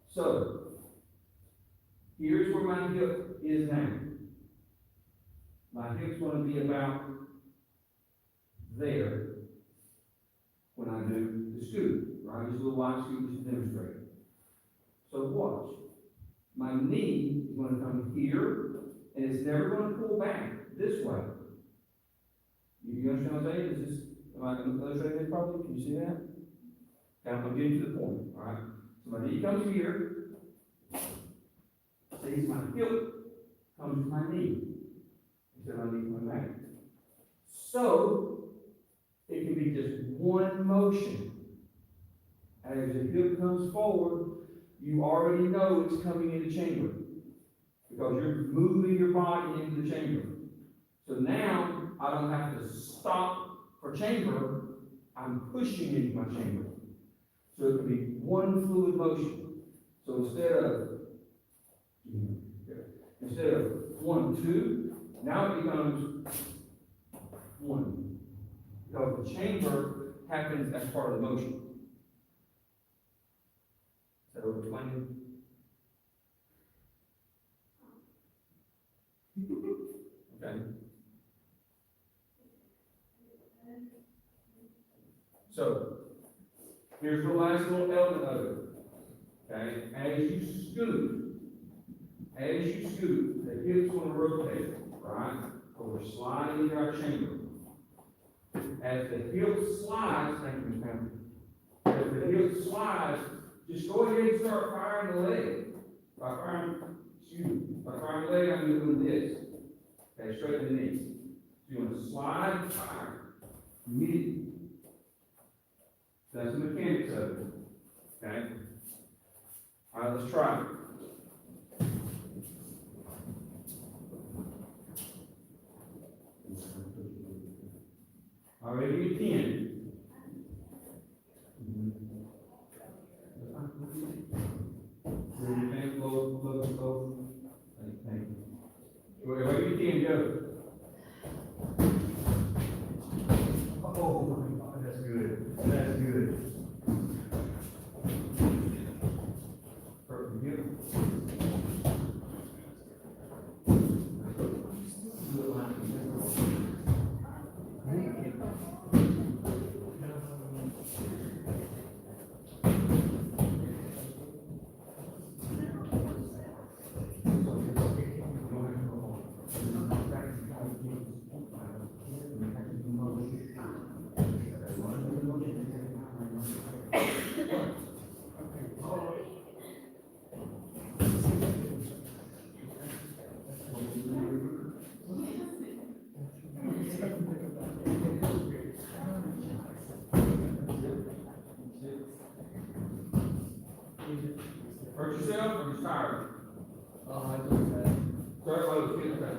So, here's where my hip is now. My hip's going to be about there when I do the scoop, right? This little light scoop is demonstrated. So watch. My knee is going to come here, and it's never going to pull back this way. You understand what I'm saying? Is this, am I illustrating this properly? Can you see that? Okay, I'm getting to the point, alright? So my knee comes here. See, my hip comes to my knee. Instead of my knee coming back. So, it can be just one motion. As the hip comes forward, you already know it's coming into chamber. Because you're moving your body into the chamber. So now, I don't have to stop for chamber, I'm pushing into my chamber. So it can be one fluid motion. So instead of 1, 2, now it becomes 1. Because the chamber happens as part of the motion. Is that over-explaining? Okay. So, here's the last little element of it. Okay, as you scoop, the hip's going to rotate, right? So we're sliding into our chamber. As the hip slides, thank you, Ms. Pam. As the hip slides, just go ahead and start firing the leg. By firing the leg, I'm doing this. Okay, straighten the knees. So you want to slide and fire immediately. That's the mechanics of it. Okay? All right, let's try it. All right, give me 10. Wait, give me 10, go. Oh my God, that's good. That's good. Perfect, beautiful. Hurt yourself or you tired?
I don't have.
Start low, feel okay.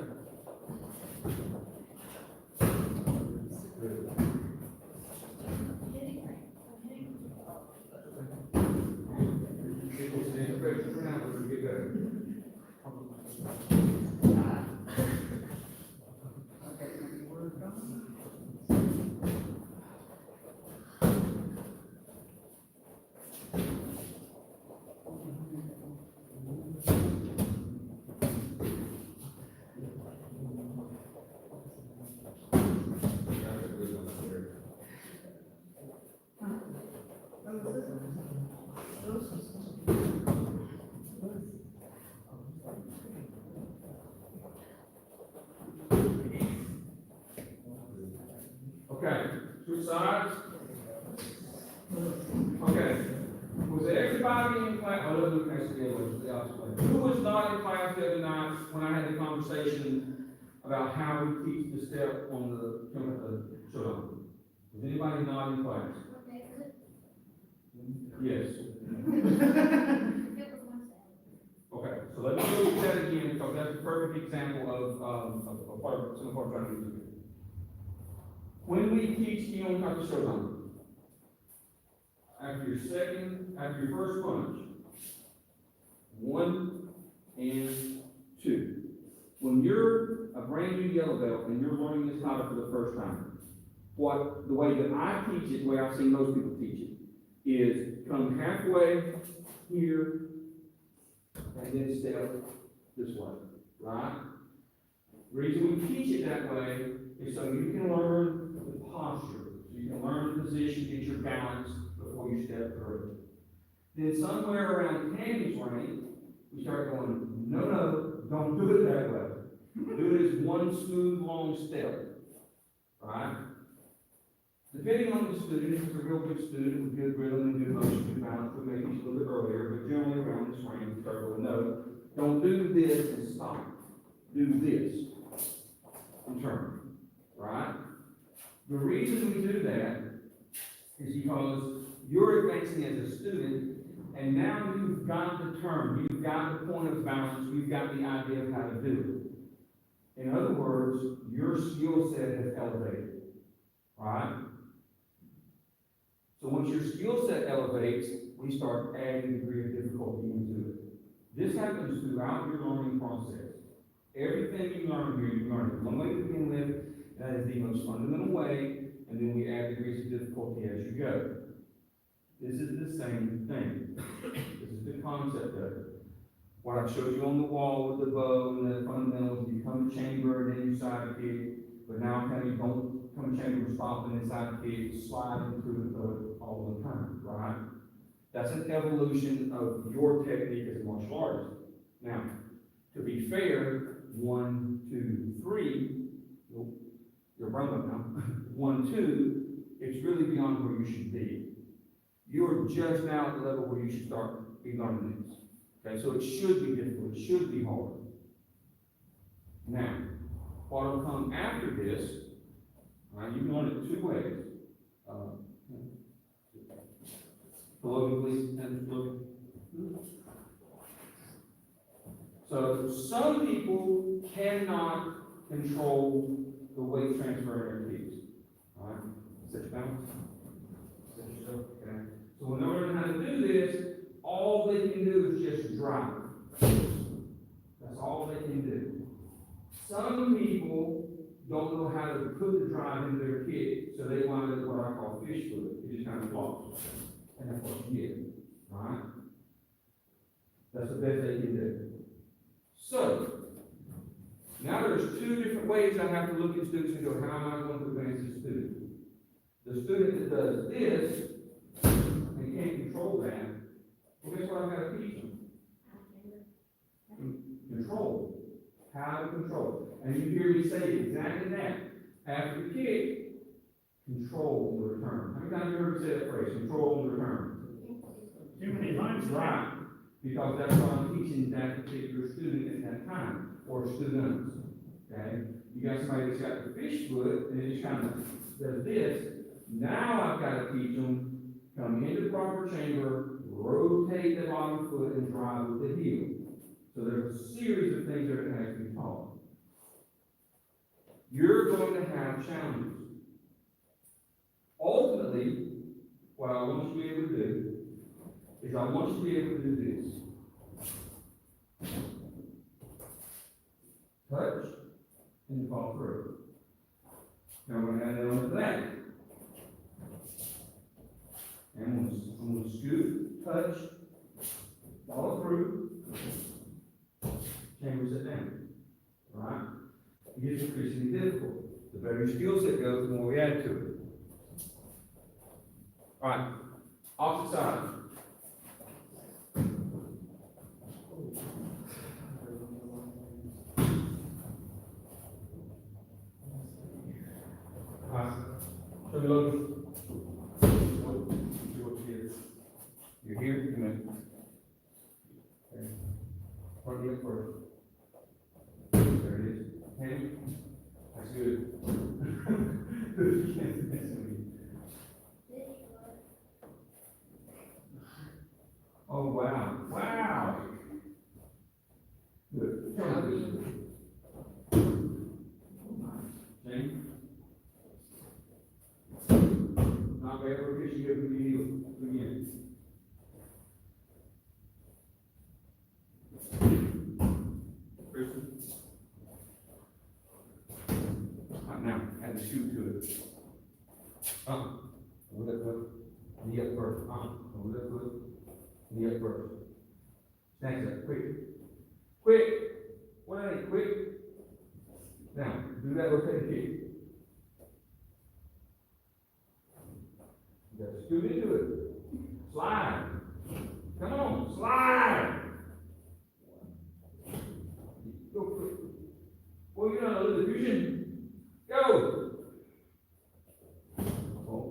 Okay, switch sides. Okay, was everybody in class, oh, let me ask you the other way. Who was not in class the other night when I had the conversation about how we teach the step on the showdown? Was anybody not in class? Yes. Okay, so let me go through that again, because that's a perfect example of what some of our trying to do. When we teach Keon Kata Shodan, after your first punch, 1 and 2. When you're a brand new yellow belt and you're learning this kata for the first time, the way that I teach it, the way I've seen most people teach it, is come halfway here and then step this way, right? The reason we teach it that way is so you can learn the posture, so you can learn the position, get your balance before you step through. Then somewhere around Tammy's range, we start going, no, don't do it that way. Do it as one smooth, long step, right? Depending on the student, if it's a real good student with good rhythm and good motion, good balance, we may teach a little bit earlier, but generally around this range, we start going, no, don't do this and stop. Do this and turn, right? The reason we do that is because you're advancing as a student, and now you've got the turn, you've got the point of balance, you've got the idea of how to do it. In other words, your skill set has elevated, right? So once your skill set elevates, we start adding a degree of difficulty into it. This happens throughout your learning process. Everything you learn here, you learn it one way to begin with, that is the most fundamental way, and then we add degrees of difficulty as you go. This is the same thing. This is the concept of it. What I showed you on the wall with the bow and the fundamentals, you come to chamber and then you side kick, but now I'm telling you don't come to chamber, stop and then side kick, slide into it all the time, right? That's an evolution of your technique as a martial artist. Now, to be fair, 1, 2, 3, you're grown up now. 1, 2, it's really beyond where you should be. you're just now at the level where you should start be learning this. Okay, so it should be difficult, it should be hard. Now, what will come after this, all right, you can learn it two ways. Below, please, and below. So, some people cannot control the weight transfer in their feet. All right, set your balance. Set yourself, okay. So when they learn how to do this, all they can do is just drive. That's all they can do. Some people don't know how to put the drive into their kit, so they wind up what I call fish foot. It just kind of flops. And that's what you get. All right? That's the best they can do. So, now there's two different ways I have to look at students and go, how am I going to advance the student? The student that does this and can't control that, well, guess what I've got to teach them? Control. How to control. And you hear me say exactly that. After the kick, control on the return. How many times have you heard me say that phrase? Control on the return.
Too many times.
Right. Because that's what I'm teaching that particular student at that time, or students. Okay? You got somebody that's got the fish foot, and it just kind of does this. Now I've got to teach them, come into the proper chamber, rotate the bottom foot, and drive with the heel. So there's a series of things that have to be taught. You're going to have challenges. Ultimately, what I want you to be able to do is I want you to be able to do this. Touch and follow through. Now I'm going to add that on to that. And I'm going to scoot, touch, follow through, chamber sit down. All right? It gets increasingly difficult. The better your skill set goes, the more we add to it. All right, opposite side. All right, show me Logan. See what you get. You're here, come in. Okay. Part the up first. There it is. Hand. That's good. You can't miss me. Oh, wow. Wow. Good. James? Not bad for a fish, you give me the heel. Again. Kristen? Right now, add the shoe to it. Over that foot. Knee up first. Over that foot. Knee up first. Snatch that, quick. Quick! What ain't quick? Now, do that rotating kick. You gotta scoot into it. Slide. Come on, slide! Go quick. Well, you're not a little diffusion. Go! Oh.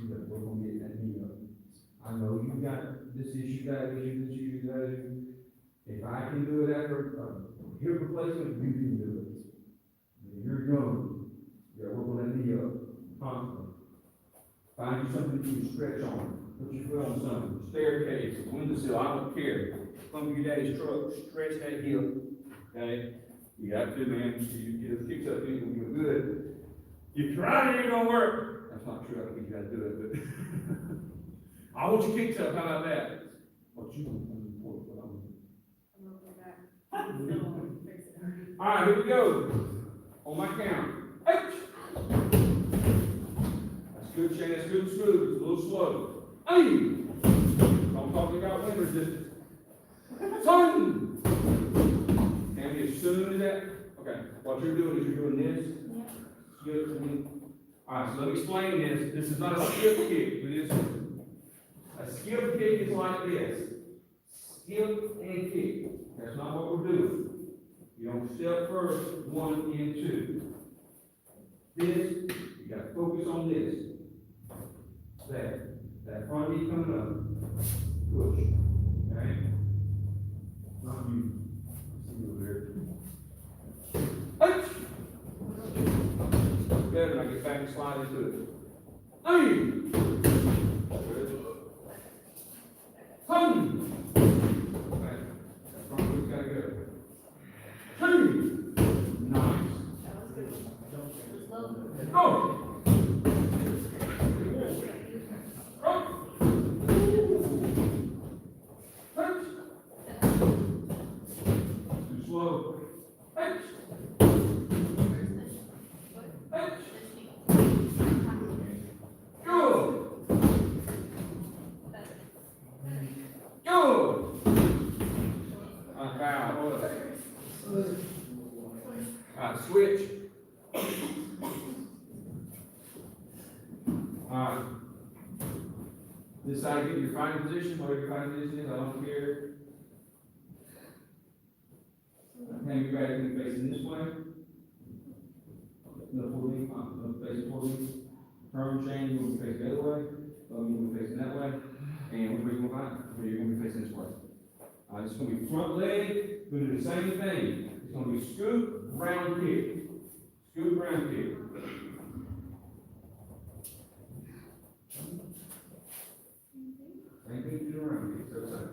You gotta work on getting that knee up. I know you got this issue, that issue, that issue. If I can do it after a hip replacement, you can do it. You're young. You gotta work on that knee up constantly. Find you something you can stretch on. Put your foot on something. Staircase, windowsill, I don't care. Come to your daddy's truck, stretch that hip. Okay? You got to, man. You get those kicks up, it's gonna be good. You try it, it ain't gonna work. That's not true. I think you gotta do it, but I want your kicks up. How about that? What you want?
I'm gonna go back. Fix it.
All right, here we go. On my count. Ouch! That's good, Shane. That's good smooth. It's a little slow. Hey! I'm talking about wind resistance. Son! And as soon as that, okay, what you're doing is you're doing this. Skip, and then, all right, so let me explain this. This is not a skip kick. It is a skip kick is like this. Skip and kick. That's not what we're doing. You don't step first, 1 and 2. this, you gotta focus on this. That front knee coming up, push, okay? Not you. See you over there. Hey! Good, and I get back and slide into it. Hey! Good. Hey! Okay, that front foot's gotta go. Hey! Nice. Go! Too slow. Hey! Hey! Good! Good! Hold up. Switch. This side, get your fighting position, whatever your fighting position is, I don't care. Hang your back and facing this way. No pulling, no facing pulling. Turn, change, you're gonna face the other way. You're gonna be facing that way. And which way you gonna fight? Or you're gonna be facing this way. It's gonna be front leg, gonna do the same thing. It's gonna be scoop, round kick. Scoop, round kick. Same thing you do around kick, so same.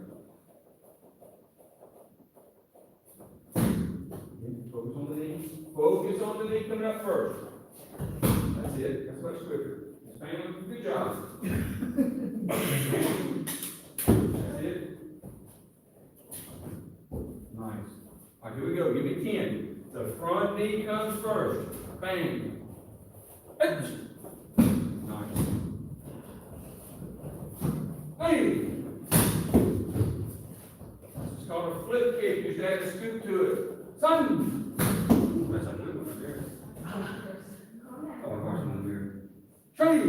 Focus on the knee. Focus on the knee coming up first. That's it. That's much quicker. Spam, good job. That's it. Nice. All right, here we go. Give me 10. The front knee comes first. Bang. Nice. Hey. It's called a flip kick. You should add a scoop to it. Son. That's a good one right there. Oh, I'm watching there. Train.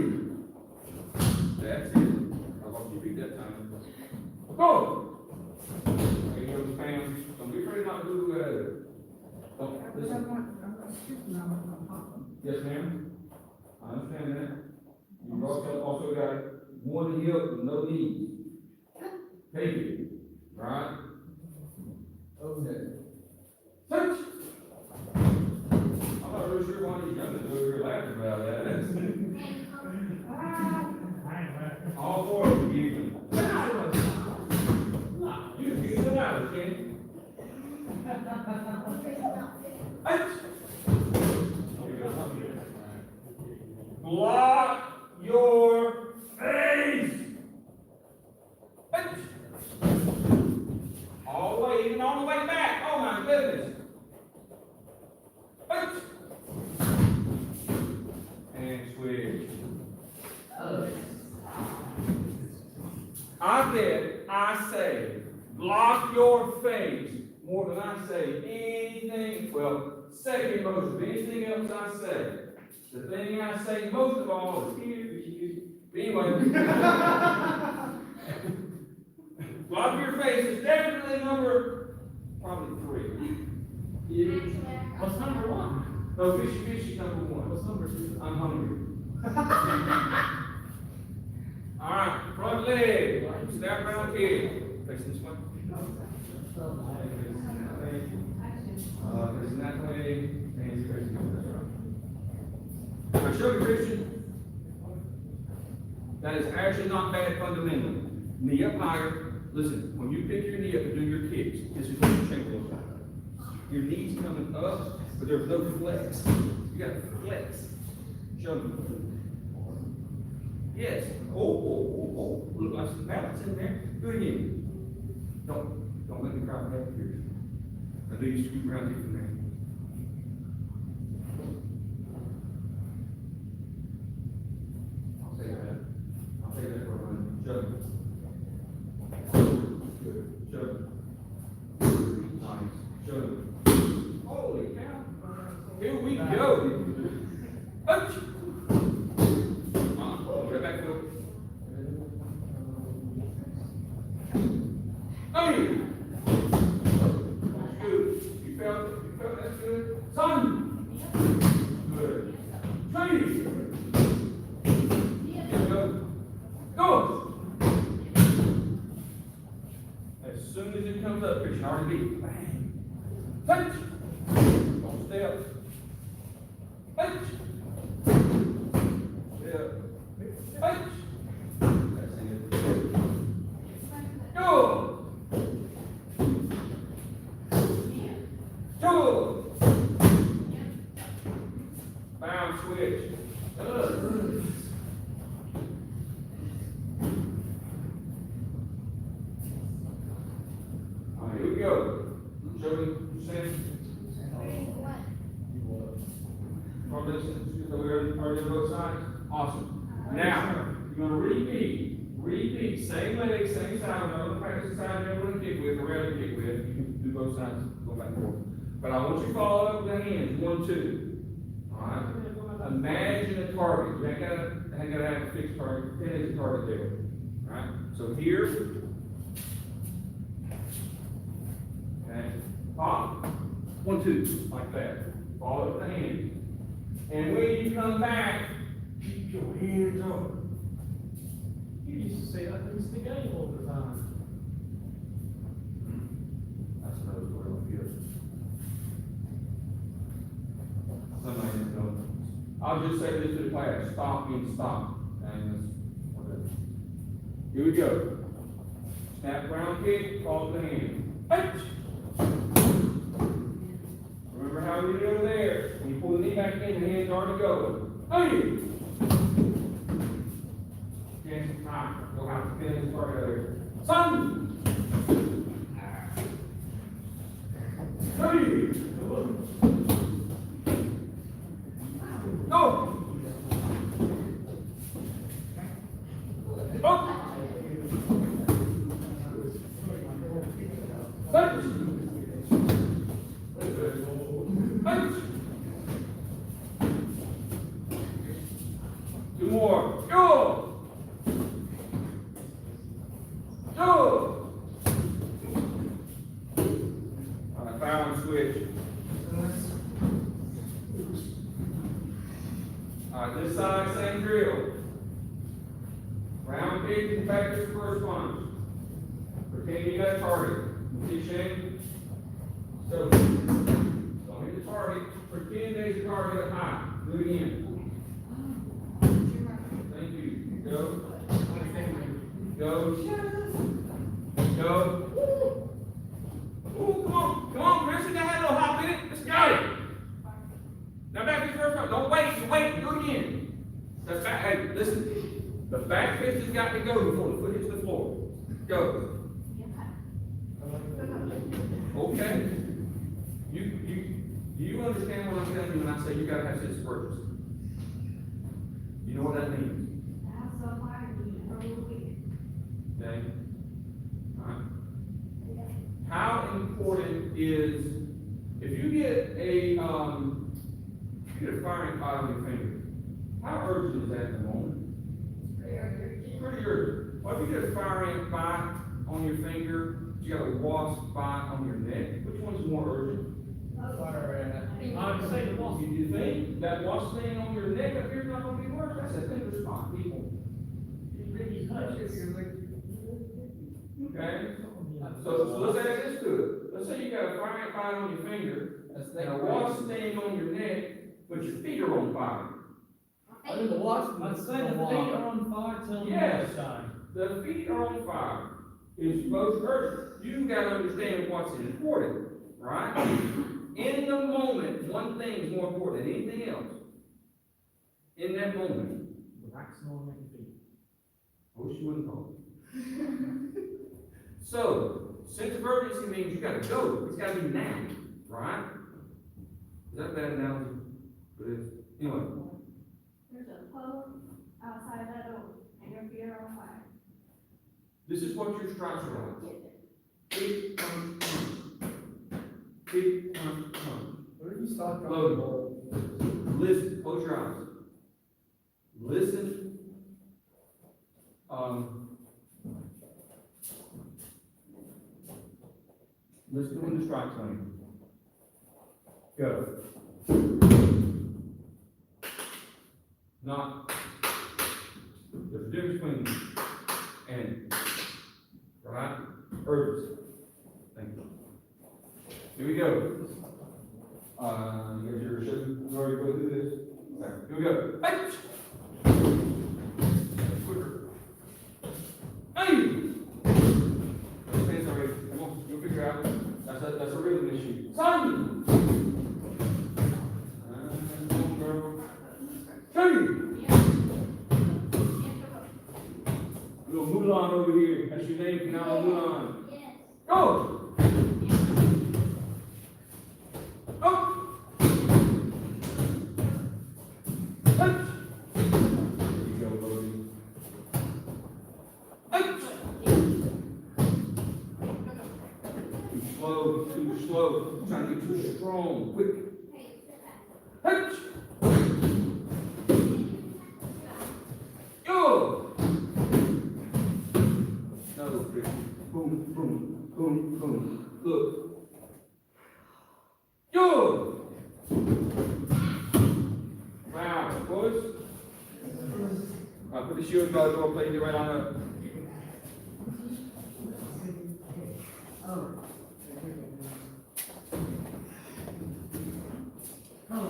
That's it. I hope you beat that time. Go. There you go, Pam. Don't be afraid not to do, don't, listen. Yes, ma'am. I understand that. You've also got one hip and no knee. Take it. Right? Okay. Touch. I'm not really sure why you're coming over here laughing about that. All four of you. You can get it out, okay? Block your face. All the way, even all the way back. Oh my goodness. And switch. I say, block your face more than I say anything. Well, second most of anything else I say. The thing I say most of all is here. Anyway, block your face is definitely number probably 3.
What's number 1?
No, fishy number 1.
What's number 2?
I'm hungry. All right, front leg, snap round kick. Facing this way. Facing that way, and facing this way. Now, show you, Christian. That is actually not bad fundamentally. Knee up higher. Listen, when you pick your knee up and do your kicks, this is what your shape looks like. Your knee's coming up, but there's no flex. You got to flex. Show me. Yes. Oh. Look like some balance in there. Do it again. Don't let me cry back here. I do you scoop around here from there. I'll say that. I'll say that for a minute. Show me. Good. Show me. Nice. Show me. Holy cow. Here we go. Ouch. Right back to it. Hey! That's good. You felt that's good? Son! Good. soon as it comes up, Christian, already beat. Bang. Punch. Don't step. Punch. Step. Punch. That's it. Go. Go. Bound switch. All right, here we go. Show me, Sam. Or listen, so are you on both sides? Awesome. Now, you're gonna repeat, same leg, same side, another practice side you're gonna kick with, or rather kick with, you can do both sides, go back and forth. But I want you to follow up with the hands, 1, 2. Alright? Imagine a target, you ain't gotta have a fixed target, then it's a target there. Alright? So here. Okay, pop, 1, 2, like that. Follow up with the hands. And when you come back, keep your hands up.
You used to say that was the game all the time.
That's another story over here. Somebody didn't know. I'll just say this to the class, stop means stop. And that's whatever. Here we go. Snap round kick, follow the hand. Hey! Remember how we did it over there. When you pull the knee back in, the hand's already going. Hey! Jason, go out, finish this part over here. Son! Hey! Go! Up! Punch! Punch! 2 more. Go! Go! All right, power and switch. All right, this side, same drill. Round kick and back to the first punch. Pretend you got a target. See, Shane? So, don't hit the target. Pretend there's a target up high. Do it again. Thank you. Go. Go. Go. Ooh, come on, Chris, you got a little hop in it. Let's go. Now back to the first one. Don't wait, do it again. The back, hey, listen. The back fist has got to go before the foot hits the floor. Go. Okay. Do you understand what I'm telling you when I say you gotta have sense of purpose? You know what that means? Okay? Alright. How important is, if you get a firing spot on your finger, how urgent is that at the moment? Pretty urgent. Well, if you get a firing spot on your finger, you got a wasp spot on your neck, which one's more urgent?
I would say the wasp.
You think that wasp thing on your neck up here is not gonna be worse? That's a finger spot, people. Okay? So let's add this to it. Let's say you got a firing spot on your finger, and a wasp sting on your neck, but your feet are on fire.
I think the wasp.
I'd say the feet are on fire till the
Yes.
other side.
The feet are on fire. It's most urgent. You've got to understand what's important, right? In the moment, one thing is more important than anything else. In that moment.
Relax and all make your feet.
I wish you wouldn't call it. So, sense of urgency means you gotta go. It's gotta be now, right? Is that a bad analogy? It is. Anyway.
There's a puddle outside that door, and your feet are on fire.
This is what your strikes are like. Kick, punch, punch. Kick, punch, punch.
Where do you start?
Load. Listen, close your eyes. Listen. Listen when the strike's on you. Go. Not. There's a difference between and, right? Urgency. Here we go. You guys are showing, you already go through this? Okay, here we go. Hey! Quicker. Hey! Stand already. Come on, you'll figure out. That's a rhythm issue. Son! Come on, girl. Hey! Little Mulan over here. That's your name now, Mulan.
Yes.
Go! Up! Up! There you go, Bodie. Up! Too slow, too slow. I'm trying to get too strong. Quick. Up! Go! No, Chris. Boom, boom, boom, boom. Look. Yo! Wow, boys. Put the shield guard over, play it right on up.
Oh.